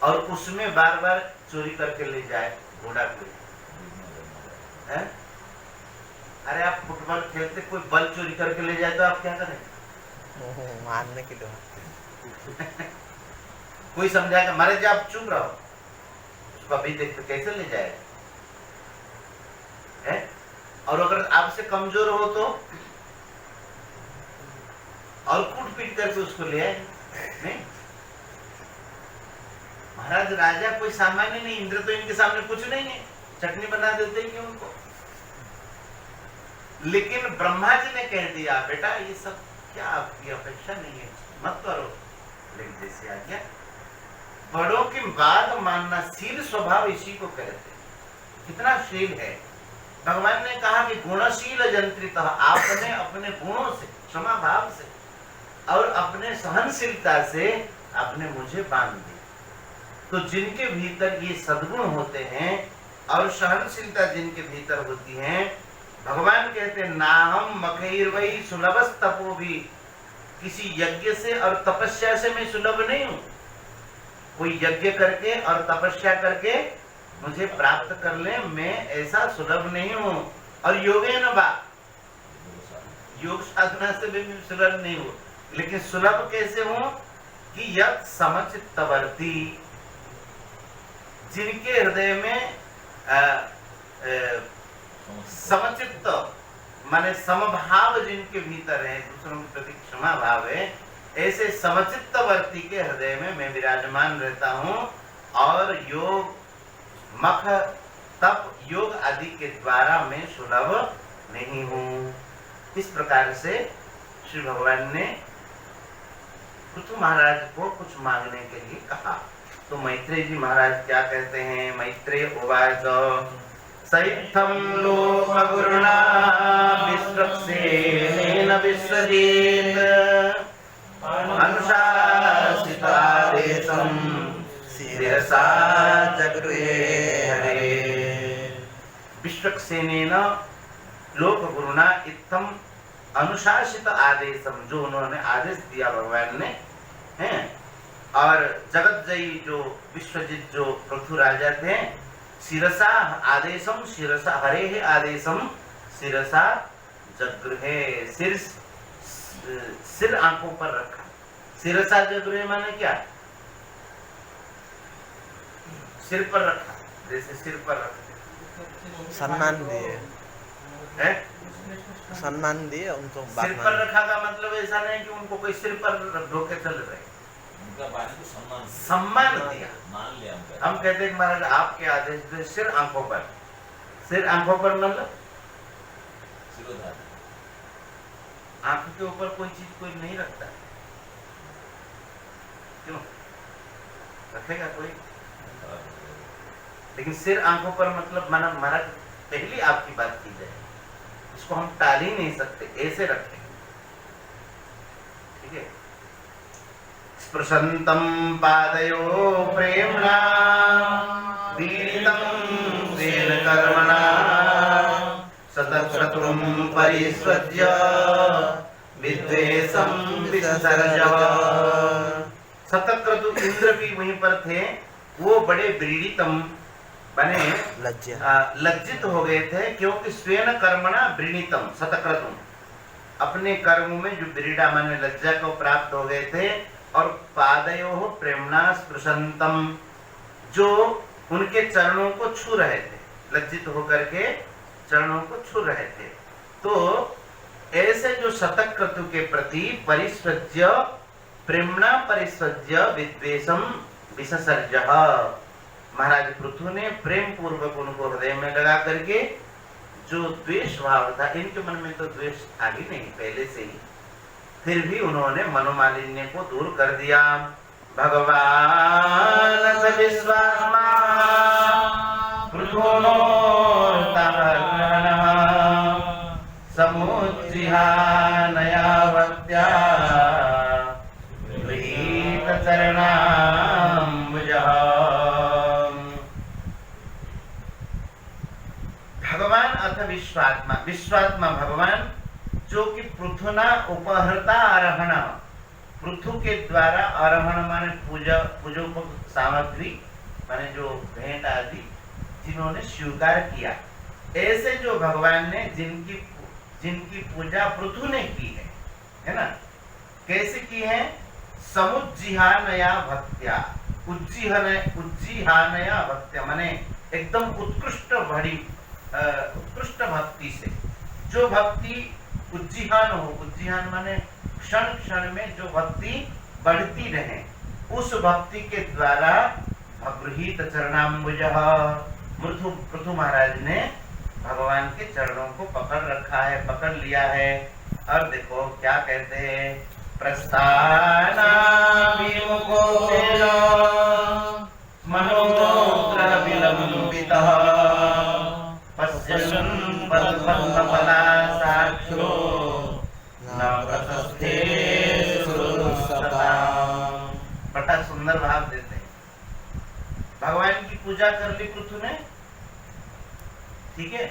और उसमें बार बार चोरी करके ले जाए घोड़ा कोई है? अरे आप फुटबॉल खेलते, कोई बल चोरी करके ले जाए तो आप क्या करें? मारने के लिए। कोई समझाएगा, मारे जी आप चुप रहो, उसको अभी देखते कैसे ले जाए है? और अगर आपसे कमजोर हो तो और कूट पीट करके उसको ले आए। नहीं, महाराज राजा कोई सामान्य नहीं, इंद्र तो इनके सामने कुछ नहीं है, चटनी बना देते ही उनको। लेकिन ब्रह्मा जी ने कह दिया, बेटा ये सब क्या आपकी अपेक्षा नहीं है, मत करो, लेकिन जैसे आज्ञा। बड़ों की बात मानना, शील स्वभाव इसी को कहते हैं। कितना शील है। भगवान ने कहा कि गुणशील यंत्रित, आपने अपने गुणों से, क्षमा भाव से और अपने सहनशीलता से आपने मुझे बांध दिया। तो जिनके भीतर ये सद्गुण होते हैं और सहनशीलता जिनके भीतर होती है, भगवान कहते हैं नाहम मखैर्वै सुलभस्तपो भी, किसी यज्ञ से और तपस्या से मैं सुलभ नहीं हूं। कोई यज्ञ करके और तपस्या करके मुझे प्राप्त कर ले, मैं ऐसा सुलभ नहीं हूं। और योगेन वा, योग साधना से भी मैं सुलभ नहीं हूं। लेकिन सुलभ कैसे हूं? कि यत् समचित्तवर्ती, जिनके हृदय में समचित्त माने समभाव जिनके भीतर है, दूसरों के प्रति क्षमा भाव है, ऐसे समचित्तवर्ती के हृदय में मैं विराजमान रहता हूँ। और योग, मख, तप, योग आदि के द्वारा मैं सुलभ नहीं हूँ। इस प्रकार से श्री भगवान ने पृथु महाराज को कुछ मांगने के लिए कहा। तो मैत्रेय जी महाराज क्या कहते हैं? मैत्रेय उवाच सैत्थं लोकगुरुणा विश्वक्सेनेन विश्वजित् अनुशासितादेशं शिरसा जगृहे हरे। विश्वक्सेनेन लोकगुरुणा इत्थम अनुशासित आदेशम, जो उन्होंने आदेश दिया भगवान ने हैं, और जगतजयी जो विश्वजित जो पृथु राजा थे, शिरसा आदेशम शिरसा हरे है आदेशम शिरसा जगृहे, सिर आंखों पर रखा। शिरसा जगृहे माने क्या? सिर पर रखा, जैसे सिर पर रखते सम्मान दिए, हैं, सम्मान दिए उनको। सिर पर रखा का मतलब ऐसा नहीं कि उनको कोई सिर पर ढोके चल रहे, उनका बात को सम्मान दिया। मान लिया उनका। हम कहते हैं महाराज आपके आदेश से सिर आंखों पर, सिर आंखों पर मतलब सिरोधार। आंख के ऊपर कोई चीज कोई नहीं रखता, क्यों रखेगा कोई? लेकिन सिर आंखों पर मतलब माना महाराज पहली आपकी बात की जाए, इसको हम टाल ही नहीं सकते, ऐसे रखें, ठीक है। स्पृशन्तं पादयो प्रेम्णा दीर्घं तेन कर्मणा सतक्रतुं परिस्वज्य विद्वेषं विसर्जव। सतक्रतु इंद्र भी वहीं पर थे, वो बड़े व्रीडितम बने लज्जित हो गए थे, क्योंकि स्वेन कर्मणा व्रीडितम सतक्रतुम, अपने कर्म में जो व्रीडा माने लज्जा को प्राप्त हो गए थे, और पादयो प्रेमणा स्पृशंतम, जो उनके चरणों को छू रहे थे, लज्जित होकर के चरणों को छू रहे थे। तो ऐसे जो शतक्रतु के प्रति परिस्वज्य प्रेमणा परिस्वज्य विद्वेषम विसर्जः, महाराज पृथु ने प्रेम पूर्वक उनको हृदय में लगा करके, जो द्वेष भाव था, इनके मन में तो द्वेष था ही नहीं पहले से ही, फिर भी उन्होंने मनोमालिन्य को दूर कर दिया। भगवान विश्वात्मा समुज्जिहानया गृहीत चरणाम्बुजः। भगवान अथ विश्वात्मा, विश्वात्मा भगवान जो कि पृथुना उपहृता आरोहण, पृथु के द्वारा आरोहण माने पूजा पूजोपक सामग्री माने जो भेंट आदि जिन्होंने स्वीकार किया, ऐसे जो भगवान ने जिनकी पूजा पृथु ने की है ना, कैसे की है? समुज्जिहानया भक्त्या, उज्जिहानया भक्त्या माने एकदम उत्कृष्ट भक्ति से, जो भक्ति उज्जिहान हो, उज्जिहान माने क्षण क्षण में जो भक्ति बढ़ती रहे, उस भक्ति के द्वारा गृहीत चरणाम्बुजः, पृथु महाराज ने भगवान के चरणों को पकड़ रखा है, पकड़ लिया है। और देखो क्या कहते हैं, प्रस्थानाभिमुखो मनोग्रह विलंबितः पश्यन् पद्मफलासाक्षो न प्रशस्ते सुरसताम्। बड़ा सुंदर भाव देते हैं। भगवान की पूजा कर ली पृथु ने, ठीक है।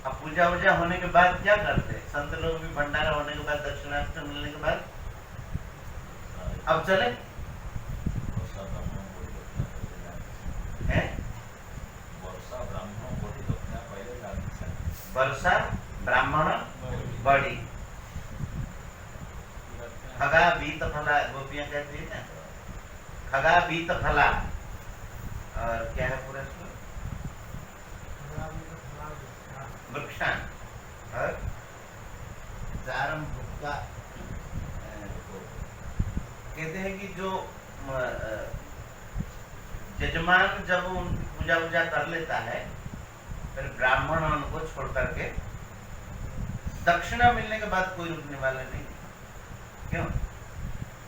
अब पूजा वूजा होने के बाद क्या करते हैं? संत लोग भी भंडारा होने के बाद, दक्षिणार्थ मिलने के बाद अब चले वर्षा ब्राह्मण बड़ी खगा बीत फला, गोपियां कहती है ना, खगा बीत फला, और क्या है पूरा वृक्षान और जारम भुक्का। कहते हैं कि जो यजमान जब उनकी पूजा वूजा कर लेता है, फिर ब्राह्मण उनको छोड़ करके, दक्षिणा मिलने के बाद कोई रुकने वाला नहीं। क्यों?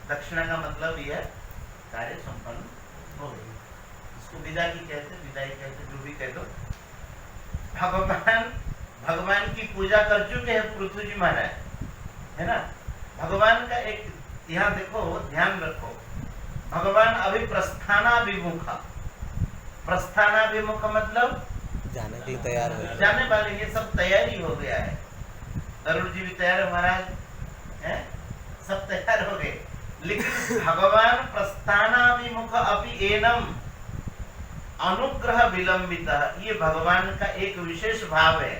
दक्षिणा का मतलब यह कार्य संपन्न हो गई, इसको विदा की कहते, विदाई कहते, जो भी कह दो। भगवान की पूजा कर चुके हैं पृथ्वी जी महाराज, है ना। भगवान का एक यहाँ देखो, ध्यान रखो, भगवान अभी प्रस्थानाभिमुख मतलब जाने के लिए तैयार हो जाने वाले, ये सब तैयारी हो गया है। अरुण जी भी तैयार है महाराज, है सब तैयार हो गए, लेकिन भगवान प्रस्थानाभिमुख अभी एनम अनुग्रह विलंबित, ये भगवान का एक विशेष भाव है।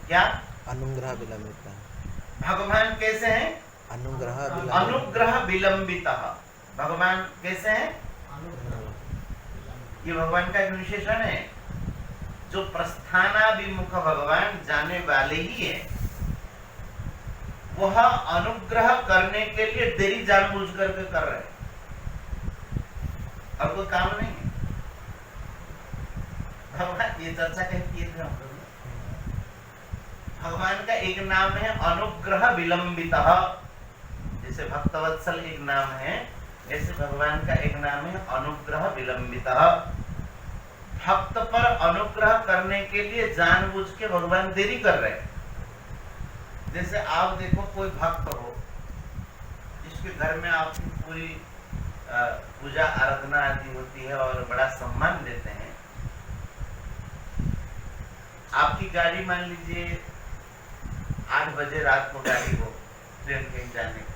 क्या? अनुग्रह विलंबित। भगवान कैसे हैं? अनुग्रह विलंबित। भगवान कैसे हैं? ये भगवान का एक विशेषण है। जो प्रस्थानाभिमुख भगवान जाने वाले ही है, वह अनुग्रह करने के लिए देरी जानबूझ करके कर रहे हैं, और कोई काम नहीं है। भगवान ये चर्चा कहीं किए थे हम लोग। भगवान का एक नाम है अनुग्रह विलंबित, जैसे भक्तवत्सल एक नाम है, ऐसे भगवान का एक नाम है अनुग्रह विलंबित। भक्त पर अनुग्रह करने के लिए जानबूझ के भगवान देरी कर रहे हैं। जैसे आप देखो, कोई भक्त हो जिसके घर में आपकी पूरी पूजा आराधना आदि होती है और बड़ा सम्मान देते हैं, आपकी गाड़ी मान लीजिए 8 बजे रात को गाड़ी हो, ट्रेन कहीं जाने की,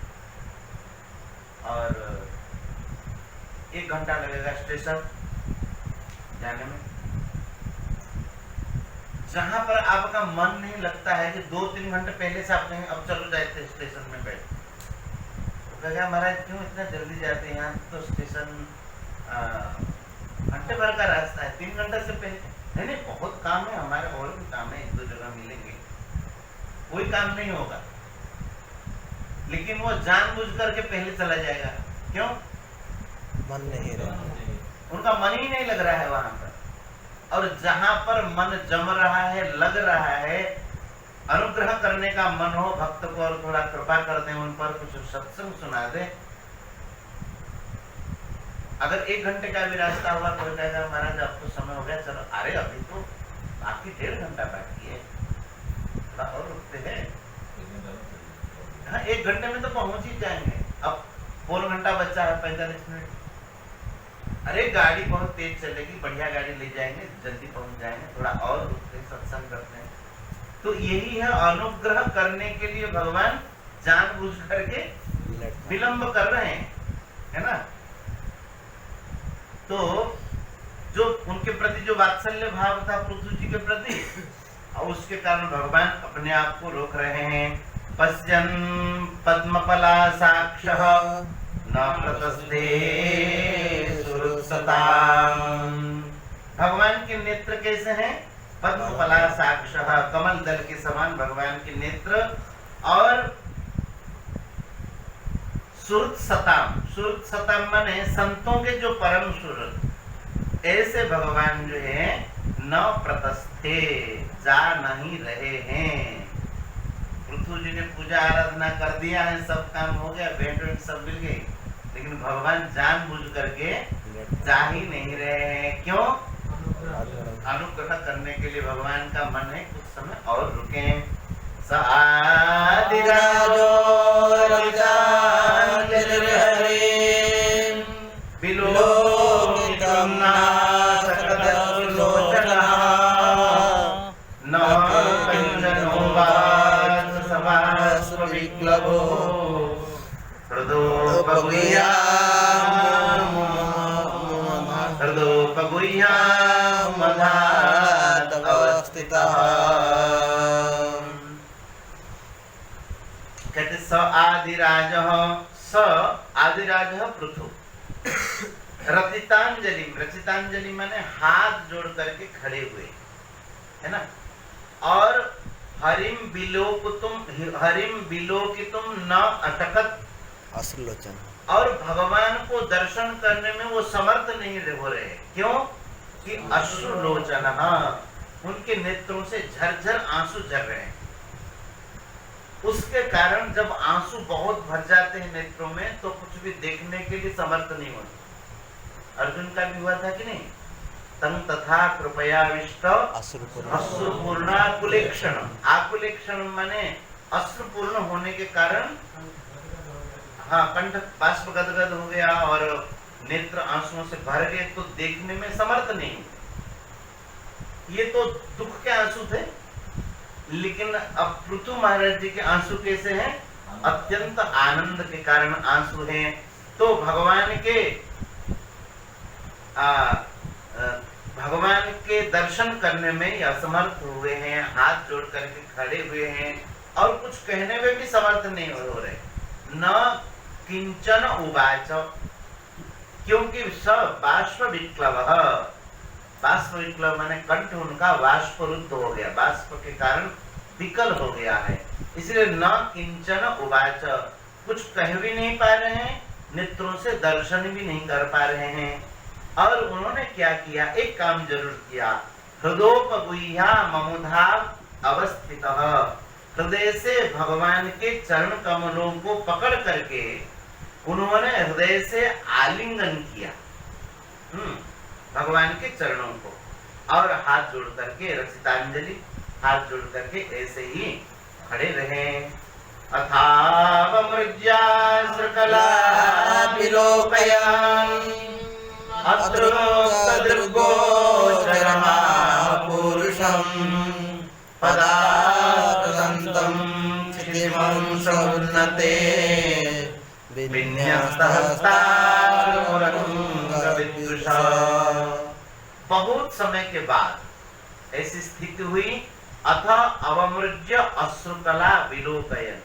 और 1 घंटा लगेगा स्टेशन जाने में। जहां पर आपका मन नहीं लगता है कि 2-3 घंटे पहले से आप कहें अब चलो जाते स्टेशन में बैठ, तो कहेगा महाराज क्यों इतना जल्दी जाते हैं, यहाँ तो स्टेशन घंटे भर का रास्ता है, 3 घंटे से पहले। नहीं, बहुत काम है हमारे, और भी काम है, 1-2 जगह मिलेंगे, कोई काम नहीं होगा, लेकिन वो जानबूझ करके पहले चला जाएगा। क्यों? मन नहीं रहा, उनका मन ही नहीं लग रहा है वहां पर। और जहां पर मन जम रहा है, लग रहा है, अनुग्रह करने का मन हो भक्त को, और थोड़ा कृपा कर दे उन पर, कुछ सत्संग सुना दे, अगर 1 घंटे का भी रास्ता हुआ तो कहेगा महाराज अब तो समय हो गया, चलो। अरे अभी तो बाकी 1.5 घंटा बाकी है, थोड़ा और रुकते हैं। हाँ, 1 घंटे में तो पहुंच ही जाएंगे, अब 4 घंटा बचा है, 45 मिनट। अरे गाड़ी बहुत तेज चलेगी, बढ़िया गाड़ी ले जाएंगे, जल्दी पहुंच जाएंगे, थोड़ा और रुकते सत्संग करते हैं। तो यही है, अनुग्रह करने के लिए भगवान जानबूझ करके विलंब कर रहे हैं, है ना। तो जो उनके प्रति जो वात्सल्य भाव था पृथ्वी जी के प्रति, और उसके कारण भगवान अपने आप को रोक रहे हैं। पश्यन् पद्मपलासाक्षः न प्रतस्ते सुहृत्सताम्। भगवान के नेत्र कैसे हैं? पद्मपलासाक्षः, कमल दल के समान भगवान के नेत्र, और सुहृत्सताम् माने संतों के जो परम सुहृद, ऐसे भगवान जो है न प्रतस्थे, जा नहीं रहे हैं। पृथ्वी जी ने पूजा आराधना कर दिया है, सब काम हो गया, भेंट वेंट सब मिल गई, लेकिन भगवान जानबूझ करके जा ही नहीं रहे हैं। क्यों? अनुग्रह करने के लिए भगवान का मन है कुछ समय और रुके। साधिराजो विलोकितं नासकदलोचनः न कंचनो वात्सवास्वविक्लवो हृदोपगुह्यामधात् अवस्थितः। कहते स आदिराजः, स आदिराजः पृथु, रचितांजलि, रचितांजलि माने हाथ जोड़ करके खड़े हुए, है ना। और हरिम विलोकितुम न अटकत अश्रुलोचन, और भगवान को दर्शन करने में वो समर्थ नहीं हो रहे। क्यों? कि अश्रुलोचन, उनके नेत्रों से झरझर आंसू झर रहे हैं। उसके कारण जब आंसू बहुत भर जाते हैं नेत्रों में, तो कुछ भी देखने के लिए समर्थ नहीं होते। अर्जुन का भी हुआ था कि नहीं? तं तथा कृपयाविष्ट अश्रुपूर्णाकुलेक्षणम। आकुलेक्षणम माने अश्रुपूर्ण होने के कारण, हाँ, कंठ बाष्प गदगद हो गया और नेत्र आंसुओं से भर गए, तो देखने में समर्थ नहीं। ये तो दुख के आंसू थे, लेकिन अब पृथु महाराज जी के आंसू कैसे हैं? अत्यंत आनंद के कारण आंसू हैं। तो भगवान के दर्शन करने में ये असमर्थ हुए हैं, हाथ जोड़ करके खड़े हुए हैं और कुछ कहने में भी समर्थ नहीं हो रहे। न किंचन उवाच, क्योंकि सब बाष्प विक्लव, बाष्प विक्लव माने कंठ उनका बाष्परुद्ध हो गया, बाष्प के कारण विकल हो गया है, इसलिए न किंचन उवाच, कुछ कह भी नहीं पा रहे हैं, नेत्रों से दर्शन भी नहीं कर पा रहे हैं। और उन्होंने क्या किया? एक काम जरूर किया, हृदोपगुह्या ममुधा अवस्थित, हृदय से भगवान के चरण कमलों को पकड़ करके उन्होंने हृदय से आलिंगन किया भगवान के चरणों को, और हाथ जोड़ करके रक्षितांजलि, हाथ जोड़ करके ऐसे ही खड़े रहे। अथावमृज्या श्रकला विलोकयन् अत्रोक्तदृग्गोचरमापुरुषम् पदाक्रदन्तं क्षितिमंसमुन्नते विन्यस्तहस्तारमुरंगविद्युषा। बहुत समय के बाद ऐसी स्थिति हुई। अथ अवमृज्य अश्रुकला विलोकयन्,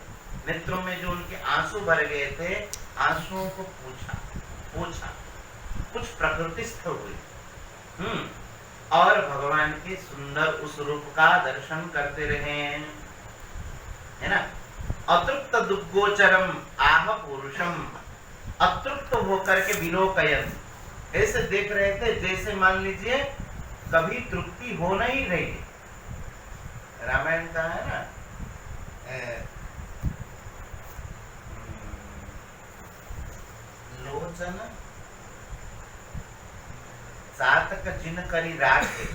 नेत्रों में जो उनके आंसू भर गए थे, आंसुओं को पूछा, कुछ प्रकृतिस्थ हुई और भगवान के सुंदर उस रूप का दर्शन करते रहे, है ना। अतृप्त दुग्गोचरम आह पुरुषम, अतृप्त होकर के विलोकयन्, ऐसे देख रहे थे जैसे मान लीजिए कभी तृप्ति हो नहीं रही। रामायण का है ना, लोचन चातक जिन करी राखे,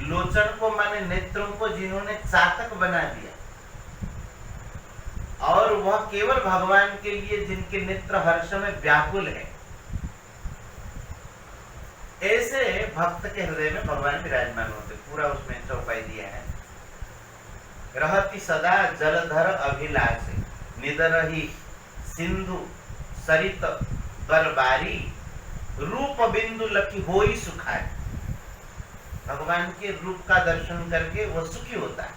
लोचन को माने नेत्रों को जिन्होंने चातक बना दिया, और वह केवल भगवान के लिए जिनके नेत्र हर्ष में व्याकुल है, ऐसे भक्त के हृदय में भगवान विराजमान होते। पूरा उसमें चौपाई दिया है। रहति सदा जलधर अभिलाषे, निदरहि सिंधु सरित बरबारी, रूप बिंदु लकी होई सुखाए। भगवान के रूप का दर्शन करके वो सुखी होता है।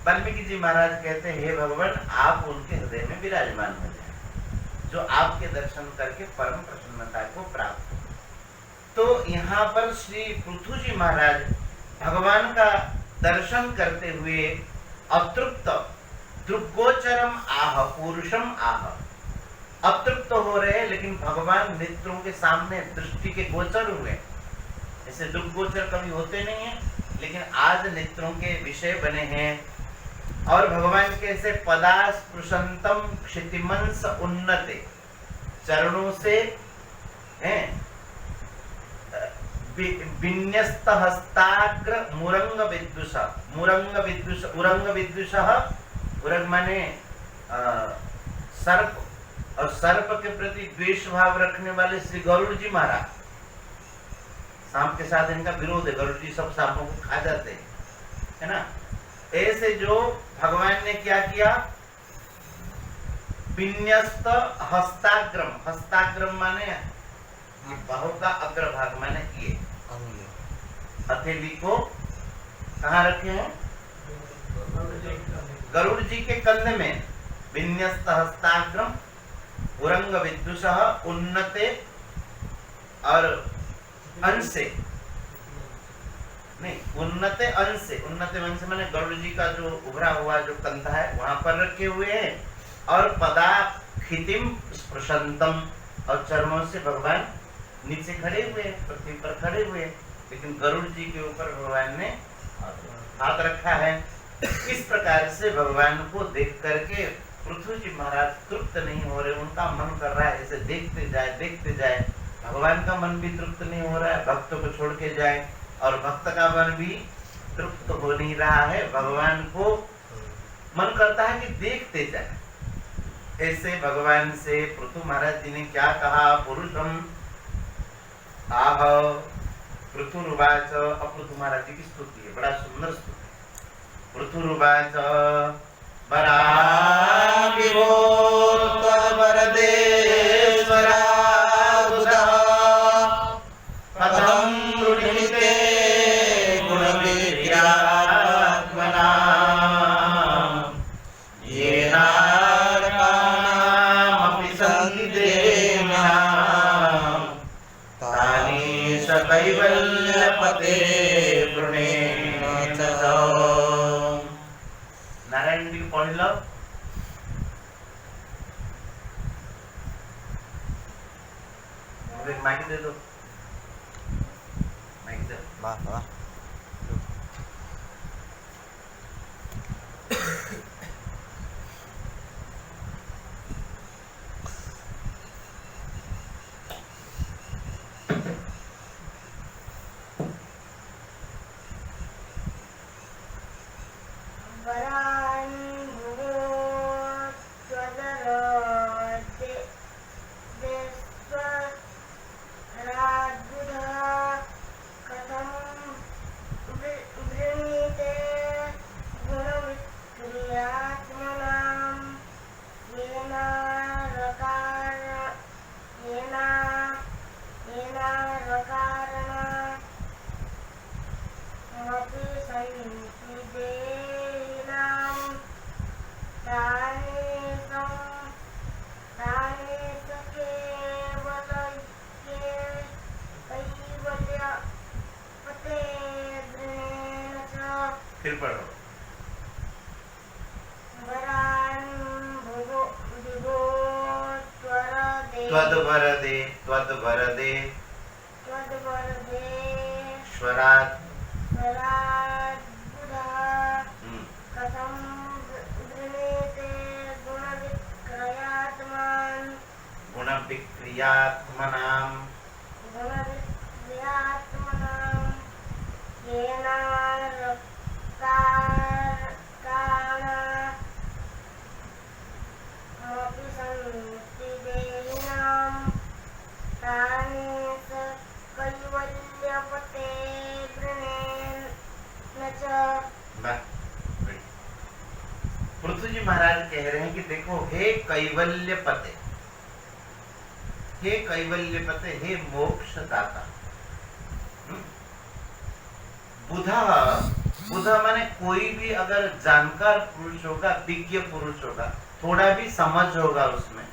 वाल्मीकि जी महाराज कहते हैं, हे भगवान, आप उनके हृदय में विराजमान हो जाए जो आपके दर्शन करके परम प्रसन्नता को प्राप्त हो। तो यहाँ पर श्री पृथु जी महाराज भगवान का दर्शन करते हुए अतृप्त दृग्गोचरम आह पुरुषम आह, अतृप्त हो रहे, लेकिन भगवान नेत्रों के सामने दृष्टि के गोचर हुए। ऐसे दृग्गोचर कभी होते नहीं है, लेकिन आज नेत्रों के विषय बने हैं। और भगवान कैसे? पदास्पृशंतम क्षितिमंस उन्नते, चरणों से विन्यस्त हस्ताग्र मुरंग विद्युष, मुरंग विद्युष, उरंग विद्युष, उरंग माने सर्प, और सर्प के प्रति द्वेष भाव रखने वाले श्री गरुड़ जी महाराज, सांप के साथ इनका विरोध है, गरुड़ जी सब सांपों को खा जाते हैं, है ना। ऐसे जो भगवान ने क्या किया? विन्यस्त हस्ताग्रम, हस्ताग्रम माने बाहु का अग्रभाग, माने ये हथेली को कहाँ रखे हैं? गरुड़ जी के कंधे में। विन्यस्त हस्ताग्रम उरंग विद्युष उन्नते, और अंशे नहीं, उन्नते अंशे, उन्नते अंश माने गरुड़ जी का जो उभरा हुआ जो कंधा है वहां पर रखे हुए हैं, और पदाखितिम स्पृशंतम, और चरणों से भगवान नीचे खड़े हुए, पृथ्वी पर खड़े हुए, लेकिन गरुड़ जी के ऊपर भगवान ने हाथ रखा है। इस प्रकार से भगवान को देख करके पृथ्वी जी महाराज तृप्त नहीं हो रहे, उनका मन कर रहा है ऐसे देखते जाए भगवान का मन भी तृप्त नहीं हो रहा है, भक्त को छोड़ के जाए, और भक्त का मन भी तृप्त हो नहीं रहा है, भगवान को मन करता है कि देखते जाए। ऐसे भगवान से पृथु महाराज जी ने क्या कहा, पुरुषम आह पृथुरुवाच। अब पृथु महाराज जी की स्तुति है, बड़ा सुंदर स्तुति। पृथुरुवाच नारायण जी पढ़ लो। माइक दे दो, माइक दे। वाह वाह। फिर पढ़ो। त्वद्वरदे त्वद्वरदे स्वरात् गुणविक्रियात्मनाम् पृथु जी महाराज कह रहे हैं कि देखो, हे कैवल्य पते, हे कैवल्य पते, हे मोक्ष दाता। बुधा, बुधा माने कोई भी अगर जानकार पुरुष होगा, विज्ञ पुरुष होगा, थोड़ा भी समझ होगा उसमें।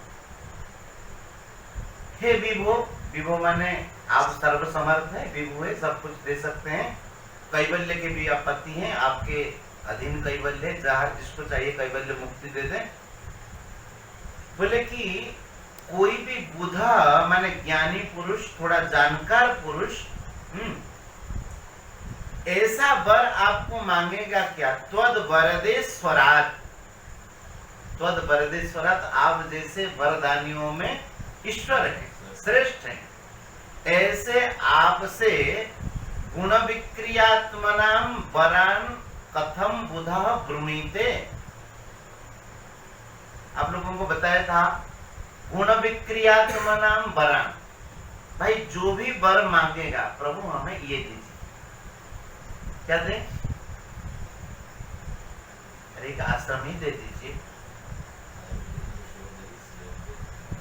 हे विभो, विभो माने आप सर्वसमर्थ है, विभु है, सब कुछ दे सकते हैं। कैवल्य के भी आप पति हैं, आपके अधीन कैवल्य है, जहाँ जिसको चाहिए कैवल्य मुक्ति दे दें। बोले कि कोई भी बुधा माने ज्ञानी पुरुष, थोड़ा जानकार पुरुष, ऐसा वर आपको मांगेगा क्या? त्वद वरदे स्वराट, त्वद वरदे स्वराट, आप जैसे वरदानियों में ईश्वर है, श्रेष्ठ है, ऐसे आपसे गुण विक्रियात्मनाम वरान कथम बुधा ब्रुणीते। आप लोगों को बताया था गुण विक्रियात्मनाम वरान, भाई जो भी वर मांगेगा प्रभु हमें ये दीजिए। क्या दें? अरे एक आश्रम ही दे दीजिए।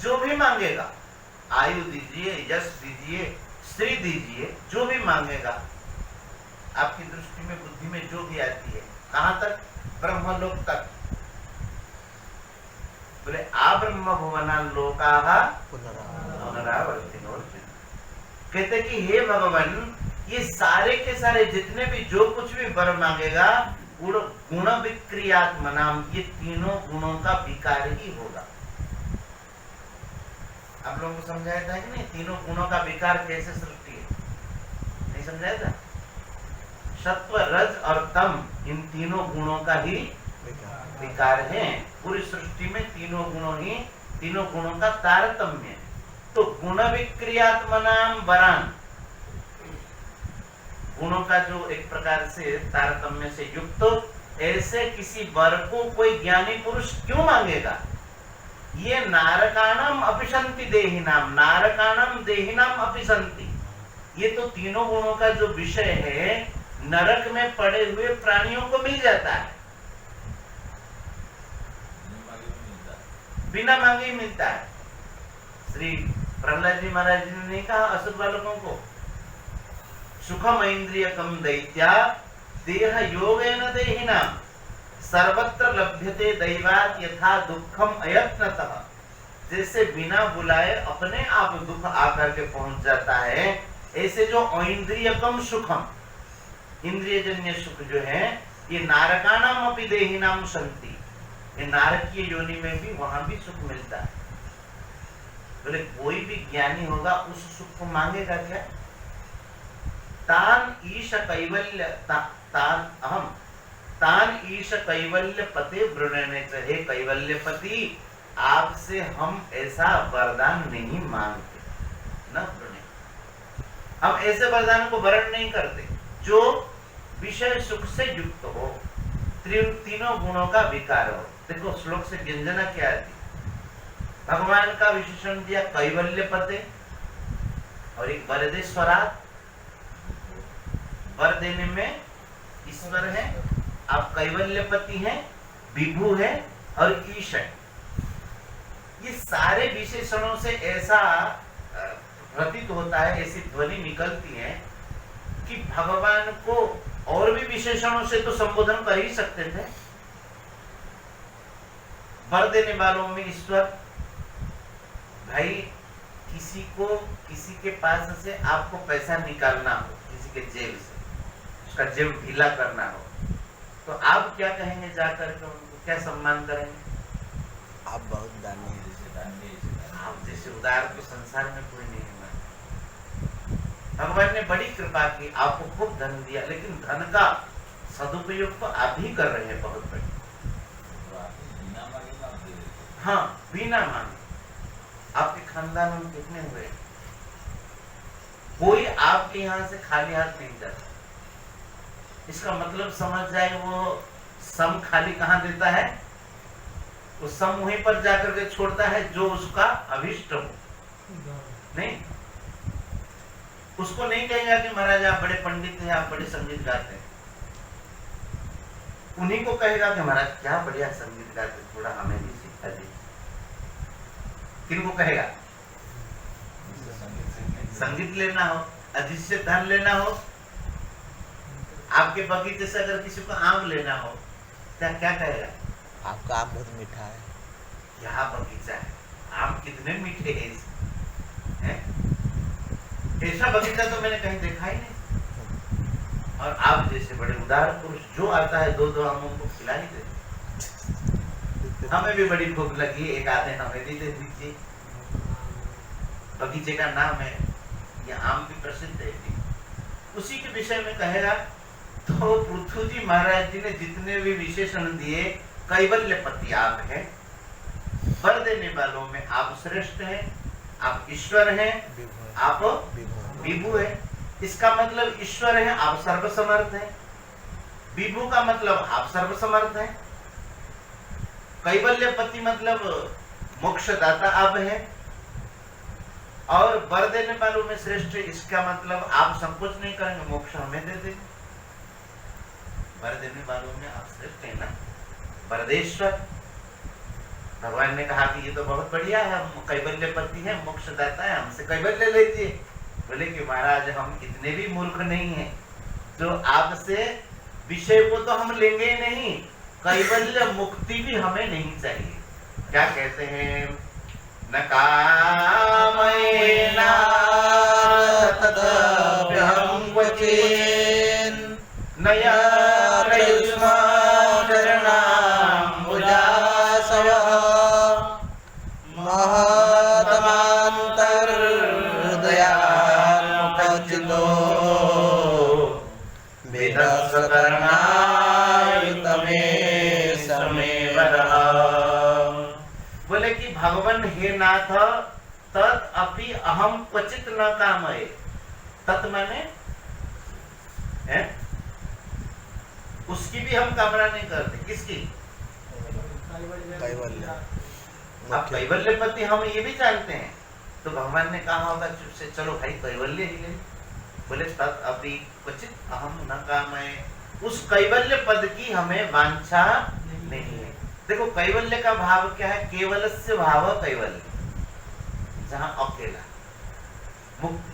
जो भी मांगेगा, आयु दीजिए, यश दीजिए, श्री दीजिए, जो भी मांगेगा, आपकी दृष्टि में बुद्धि में जो भी आती है, कहां तक? ब्रह्मलोक तक। बोले आ ब्रह्म भुवना लोकाः पुनरावर्तिनोर्जुन। कहते कि हे भगवान, ये सारे के सारे जितने भी जो कुछ भी वर मांगेगा, गुण विक्रियात्मनाम, ये तीनों गुणों का विकार ही होगा। आप लोगों को समझाया था कि नहीं, तीनों गुणों का विकार कैसे सृष्टि है? नहीं समझाया था? सत्व, रज और तम, इन तीनों गुणों का ही विकार है। पूरी सृष्टि में तीनों गुणों का तारतम्य है। तो गुण विक्रियात्मनाम वरान, गुणों का जो एक प्रकार से तारतम्य से युक्त ऐसे किसी वर को कोई ज्ञानी पुरुष क्यों मांगेगा? ये नारकाणम अपिशंति देहिनाम, नारकाणम देहिनाम अपिशंति, ये तो तीनों गुणों का जो विषय है नरक में पड़े हुए प्राणियों को मिल जाता है, बिना मांगे ही मिलता है। श्री प्रहलाद जी महाराज जी ने नहीं कहा असुर बालकों को, सुखम इंद्रियकम दैत्या देह योगेन देहिनाम सर्वत्र लभ्यते दैवात यथा दुखम अयत्नतः, जैसे बिना बुलाए अपने आप दुख आकर के पहुंच जाता है, ऐसे जो ऐन्द्रियकम सुखम, इंद्रियजन्य सुख जो है, ये नारकाणाम अपि देहिनाम संति, ये नारकीय योनि में भी वहां भी सुख मिलता है। बोले कोई भी ज्ञानी होगा उस सुख को मांगेगा क्या? तान ईश कैवल्य तान अहम तान ईश कैवल्य पते वृणने चाहे, कैवल्यपति आपसे हम ऐसा वरदान नहीं मांगते, न वृणे, हम ऐसे वरदान को वरण नहीं करते जो विषय सुख से युक्त हो, तीनों गुणों का विकार हो। देखो श्लोक से व्यंजना क्या आती, भगवान का विशेषण दिया कैवल्य पते, और एक वरदेश्वरात्, वर देने में ईश्वर है, आप कैवल्यपति हैं, विभु है और ईश है। ये सारे विशेषणों से ऐसा प्रतीत होता है, ऐसी ध्वनि निकलती है कि भगवान को और भी विशेषणों से तो संबोधन कर ही सकते थे। वर देने वालों में ईश्वर, भाई किसी को किसी के पास से आपको पैसा निकालना हो, किसी के जेब से उसका जेब ढीला करना हो, तो आप क्या कहेंगे? जाकर के उनको क्या सम्मान करेंगे? आप बहुत दानी हैं। आप जैसे उदार तो संसार में कोई नहीं है। भगवान ने बड़ी कृपा की, आपको खूब धन दिया, लेकिन धन का सदुपयोग तो आप ही कर रहे हैं बहुत बड़ी। हाँ, बिना मांगे। आपके खानदान में कितने हुए? कोई आपके यहाँ से खाली हाथ नहीं जाता। इसका मतलब समझ जाए, वो सम खाली कहाँ देता है? वो सम वहीं पर जाकर के छोड़ता है जो उसका अभिष्ट हो। नहीं, उसको नहीं कहेगा कि महाराज आप बड़े पंडित हैं, आप बड़े संगीत गाते हैं। उन्हीं को कहेगा कि महाराज क्या बढ़िया संगीत गाते, थोड़ा हमें भी सिखा दीजिए। किनको कहेगा? संगीत लेना हो, जिससे धन लेना हो, आपके बगीचे से अगर किसी को आम लेना हो, क्या क्या कहेगा? आपका आम बहुत मीठा है। यहाँ बगीचा है, आम कितने मीठे हैं, ऐसा बगीचा तो मैंने कहीं देखा ही नहीं। और आप जैसे बड़े उदार पुरुष, जो आता है दो दो आमों को खिला ही देते। हमें भी बड़ी भूख लगी, एक आधे हमें भी दे दीजिए। बगीचे का नाम है, ये आम भी प्रसिद्ध है, उसी के विषय में कहेगा। तो पृथु जी महाराज जी ने जितने भी विशेषण दिए, कैवल्यपति आप हैं, वर देने वालों में आप श्रेष्ठ हैं, आप ईश्वर हैं, आप विभु है। इसका मतलब ईश्वर है, आप सर्वसमर्थ हैं। विभु का मतलब आप सर्वसमर्थ हैं। कैवल्यपति मतलब मोक्षदाता आप हैं, और वर देने वालों में श्रेष्ठ, इसका मतलब आप संकोच नहीं करेंगे, मोक्ष हमें दे देंगे। वर देने वालों में आप श्रेष्ठ है ना, वरदेश्वर। भगवान ने कहा कि ये तो बहुत बढ़िया है, हम कैवल्यपति है, मोक्षदाता है, हमसे कैवल्य लीजिए। बोले कि महाराज हम इतने भी मूर्ख नहीं हैं, तो आपसे विषय को तो हम लेंगे ही नहीं, कैवल्य मुक्ति भी हमें नहीं चाहिए। क्या कहते हैं? न कामयेन तदभ्यहं क्वचिन् न यारयुष्मान् चरणाम्बुजाशयः महतमान्तर्हृदयान्मुखचितो वेदस्वकर्णायुतमेषमे वरः। बोले कि भगवान हे नाथ, तत् अपि अहम क्वचित न कामये। तत् माने है उसकी भी हम कामना नहीं करते। किसकी? कैवल्य। अब कैवल्यपति हम ये भी जानते हैं, तो भगवान ने कहा होगा चुप से चलो भाई कैवल्य ही ले। बोले तत् अपि क्वचित अहम न कामये। उस कैवल्य पद की हमें वांछा नहीं है। देखो कैवल्य का भाव क्या है? केवलस्य भाव कैवल्य, जहां अकेला मुक्ति।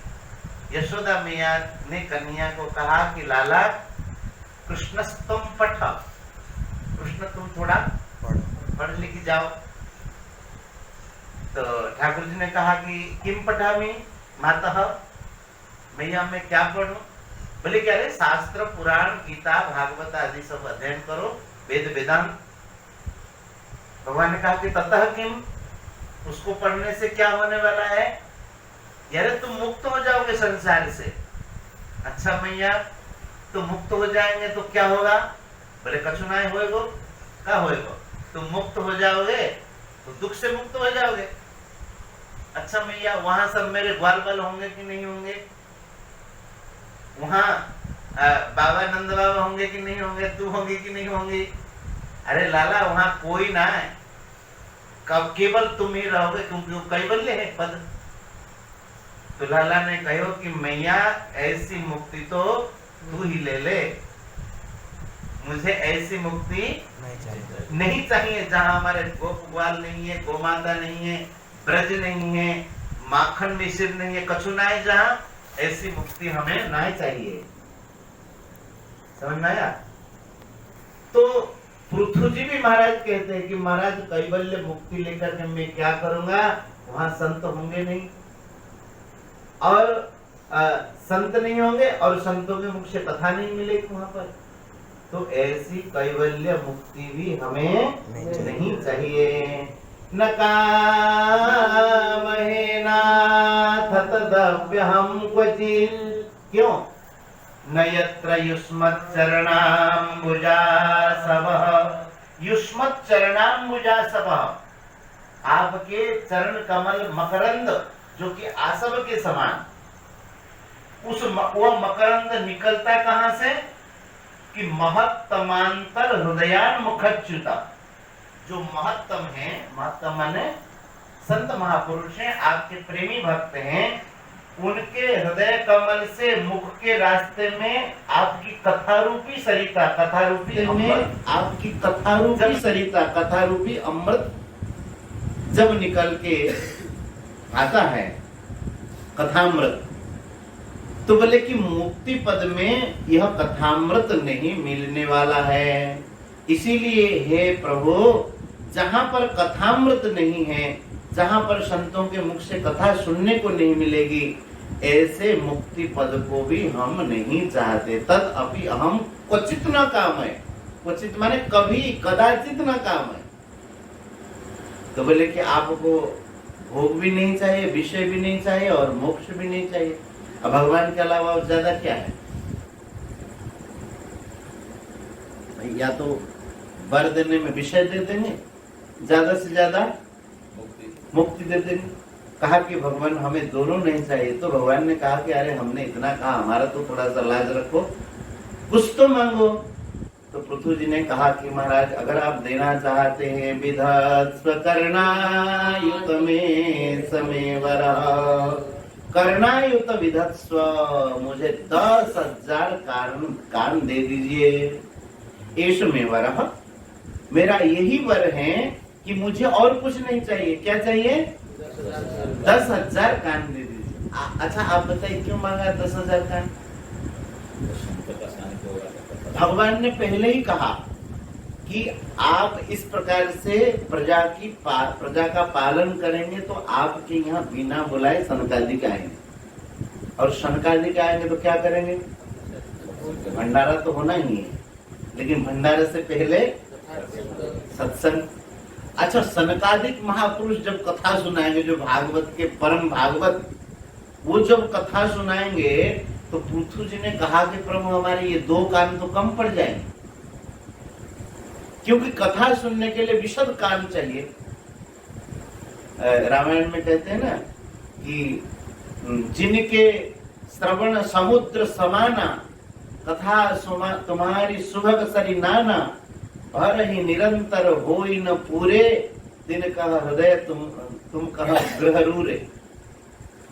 यशोदा मैया ने कन्हैया को कहा कि लाला कृष्णस्तम पठ, कृष्ण तुम थोड़ा पढ़ लिख जाओ। तो ठाकुर जी ने कहा कि किम पठामी मातः, मैया मैं क्या पढ़ूं? बोले क्या रे? शास्त्र पुराण गीता भागवत आदि सब अध्ययन करो, वेद वेदांत। भगवान ने कहा कि ततः किम, उसको पढ़ने से क्या होने वाला है? यार तुम मुक्त हो जाओगे संसार से। अच्छा मैया तुम मुक्त हो जाएंगे तो क्या होगा? बोले कछु ना होएगो। क्या होएगो? तुम मुक्त हो जाओगे तो दुख से मुक्त हो जाओगे। अच्छा मैया वहां सब मेरे ग्वाल बाल होंगे कि नहीं होंगे? वहां बाबा नंद बाबा होंगे कि नहीं होंगे? तू होंगी कि नहीं होंगी? अरे लाला वहां कोई ना है, कब केवल तुम ही रहोगे, क्योंकि वो कैवल्य है पद। तो लाला ने कहो कि मैया ऐसी मुक्ति तो तू ही ले ले, मुझे ऐसी मुक्ति नहीं चाहिए जहां हमारे गोप ग्वाल नहीं है, गोमाता नहीं है, ब्रज नहीं है, माखन मिश्र नहीं है, कछु ना है। जहां ऐसी मुक्ति हमें ना चाहिए। समझ में आया? तो पृथु जी भी महाराज कहते हैं कि महाराज कैवल्य मुक्ति लेकर के मैं क्या करूंगा? वहां संत होंगे नहीं, और संत नहीं होंगे, और संतों के मुख से कथा नहीं मिलेगी वहां पर। तो ऐसी कैवल्य मुक्ति भी हमें नहीं चाहिए। न कामहे नाथ तदप्यहं क्वचित्। क्यों? न यत्र युष्मच्चरणाम्बुजासवः, युष्मच्चरणाम्बुजासवः, आपके चरण कमल मकरंद जो कि आसव के समान, वो मकरंद निकलता कहां से? कि महत्तमांतर हृदयान मुखच्युता। जो महत्तम है, महत्तम माने संत महापुरुष हैं, आपके प्रेमी भक्त हैं, उनके हृदय कमल से मुख के रास्ते में आपकी कथारूपी सरिता, कथारूपी में आपकी कथारूपी सरिता, कथारूपी अमृत जब निकल के आता है, कथामृत, तो बोले कि मुक्ति पद में यह कथामृत नहीं मिलने वाला है। इसीलिए हे प्रभु, जहां पर कथामृत नहीं है, जहां पर संतों के मुख से कथा सुनने को नहीं मिलेगी, ऐसे मुक्ति पद को भी हम नहीं चाहते। तद अपि अहम क्वचित न कामये। क्वचित माने कभी, कदाचित न कामये। तो बोले कि आपको भोग भी नहीं चाहिए, विषय भी नहीं चाहिए, और मोक्ष भी नहीं चाहिए। अब भगवान के अलावा और ज्यादा क्या है? या तो वर देने में विषय दे देंगे, ज्यादा से ज्यादा मुक्ति दे देंगे। कहा कि भगवान हमें दोनों नहीं चाहिए। तो भगवान ने कहा कि अरे हमने इतना कहा, हमारा तो थोड़ा सा लाज रखो, कुछ तो मांगो। तो पृथु जी ने कहा कि महाराज अगर आप देना चाहते हैं, विधत्स्व कर्णायुत में समेवरः, कर्णायुत विधत्स्व, मुझे 10,000 कान दे दीजिए। एष में वरः, मेरा यही वर है कि मुझे और कुछ नहीं चाहिए। क्या चाहिए? 10,000 कान दे दीजिए। अच्छा आप बताइए क्यों मांगा 10,000 कान? भगवान ने पहले ही कहा कि आप इस प्रकार से प्रजा का पालन करेंगे तो आपके यहाँ बिना बुलाए सनकादिक आएंगे, और सनकादिक आएंगे तो क्या करेंगे? भंडारा तो होना ही है, लेकिन भंडारे से पहले सत्संग। अच्छा, सनकादिक महापुरुष जब कथा सुनाएंगे, जो भागवत के परम भागवत, वो जब कथा सुनाएंगे तो पृथु जी ने कहा कि प्रभु हमारे ये 2 कान तो कम पड़ जाएंगे, क्योंकि कथा सुनने के लिए विशद कान चाहिए। रामायण में कहते हैं ना कि जिनके श्रवण समुद्र समाना कथा तुम्हारी सुभग सरी नाना, भर ही निरंतर होई न पूरे, दिन कह हृदय तुम कह गृह रूरे।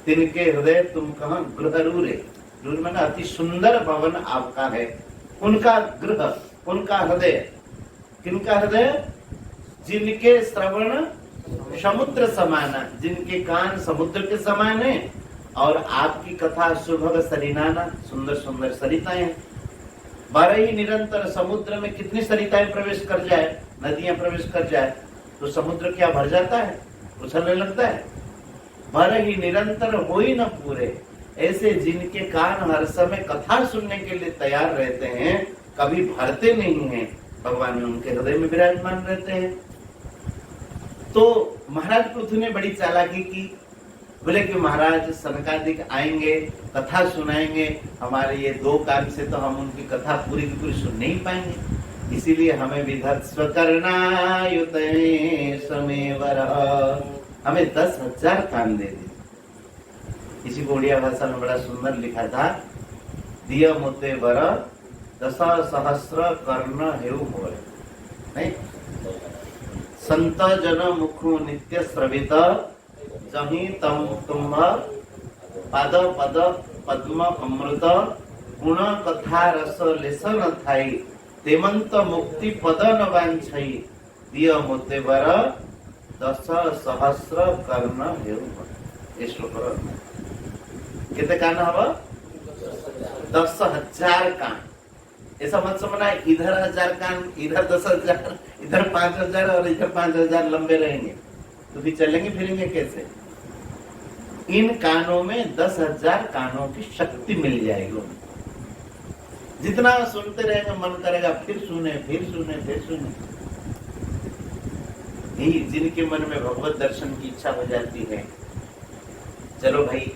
तिनके हृदय तुम कह गृह रूरे। रूर माना अति सुंदर भवन आपका है। उनका गृह, उनका हृदय, किनका हृदय? जिनके श्रवण समुद्र समाना, जिनके कान समुद्र के समान है और आपकी कथा सुभग सरिनाना, सुंदर सुंदर सरिताएं हैं। बारह ही निरंतर समुद्र में कितनी सरिताएं प्रवेश कर जाए, नदियां प्रवेश कर जाए तो समुद्र क्या भर जाता है, उछलने लगता है। बारह ही निरंतर हो ही न पूरे, ऐसे जिनके कान हर समय कथा सुनने के लिए तैयार रहते हैं, कभी भरते नहीं हैं, भगवान उनके हृदय में विराजमान रहते हैं। तो महाराज पृथु ने बड़ी चालाकी की, बोले कि महाराज सनकादिक आएंगे, कथा सुनाएंगे, हमारे ये 2 कान से तो हम उनकी कथा पूरी की पूरी सुन नहीं पाएंगे, इसीलिए हमें विधत्स्व कर्णायुते समेवर, हमें 10,000 कान दे दी। इसी को उड़िया भाषा में बड़ा सुंदर लिखा था, दिय मोते वर 10,000 कर्ण हेउ मोर। नहीं, संत जन मुखु नित्य श्रवित, जही तम तुम्भ पद पद पद्म अमृत, गुण कथा रस लेसन थाई, तेमंत मुक्ति पद न वांछई, दिय मोते वर 10,000 कर्ण हेउ मोर। ये श्लोक कितने कान हवा? 10,000 कान। ऐसा मत समझना इधर 1000 कान, इधर 10,000, इधर 5,000 और इधर 5,000 लंबे रहेंगे तो फिर चलेंगे फिरेंगे कैसे? इन कानों में 10,000 कानों की शक्ति मिल जाएगी। जितना सुनते रहेंगे मन करेगा फिर सुने फिर सुने फिर सुने। यही जिनके मन में भगवत दर्शन की इच्छा हो जाती है, चलो भाई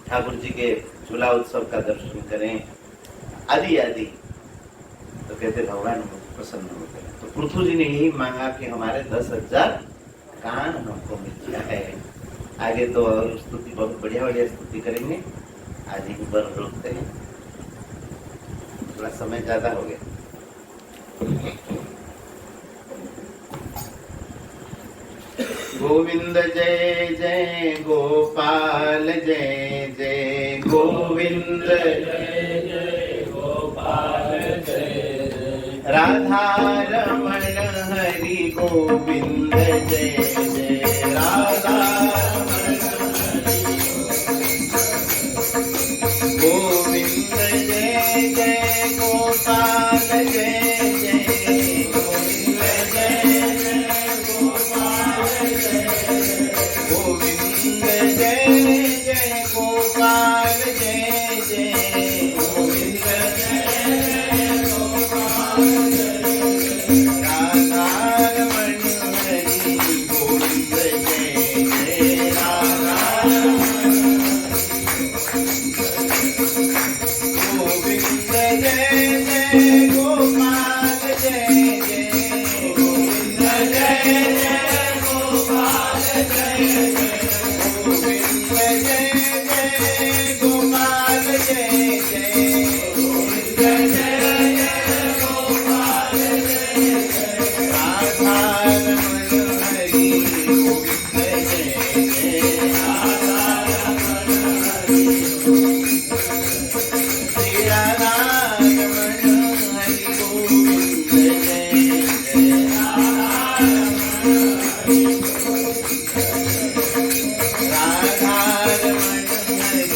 ठाकुर जी के झूला उत्सव का दर्शन करें आदि आदि, तो कहते भगवान प्रसन्न होते हैं। तो पृथु जी ने यही मांगा कि हमारे 10,000 कान हमको मिल जाए। आगे तो और स्तुति बहुत बढ़िया बढ़िया स्तुति करेंगे, आज ही पर रोकते हैं, थोड़ा समय ज्यादा हो गया। गोविंद जय जय गोपाल जय जय गोविंद जय जय गोपाल जय जय राधा रमण हरि गोविंद जय जय राधा रमण गोविंद जय जय गोपाल जय जय गोविंद जय जय गोपाल गोविंद जय जय गोपाल जय जय गोविंद जय गोपाल राधा रमण हरि गोविंद जय जय राधा गोविंद जय जय गोपाल जय जय गोविंद जय जय गोपाल जय जय गोविंद जय जय गोपाल जय जय गोविंद जय जय गोपाल जय जय राधा रमण हरि गोविंद जय जय राधा रमण हरि श्री राधा रमण हरि गोविंद जय जय राधा रमण हरि राधा रमण हरि गोविंद जय जय राधा रमण हरि।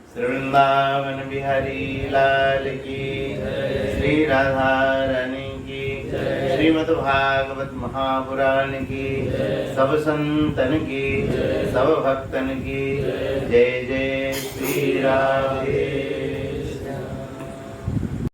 श्री वृंदावन बिहारी लाल की, श्री राधा रानी की, श्रीमद् भागवत महापुराण की, सब संतन की, सब भक्तन की जय जय श्री राधे।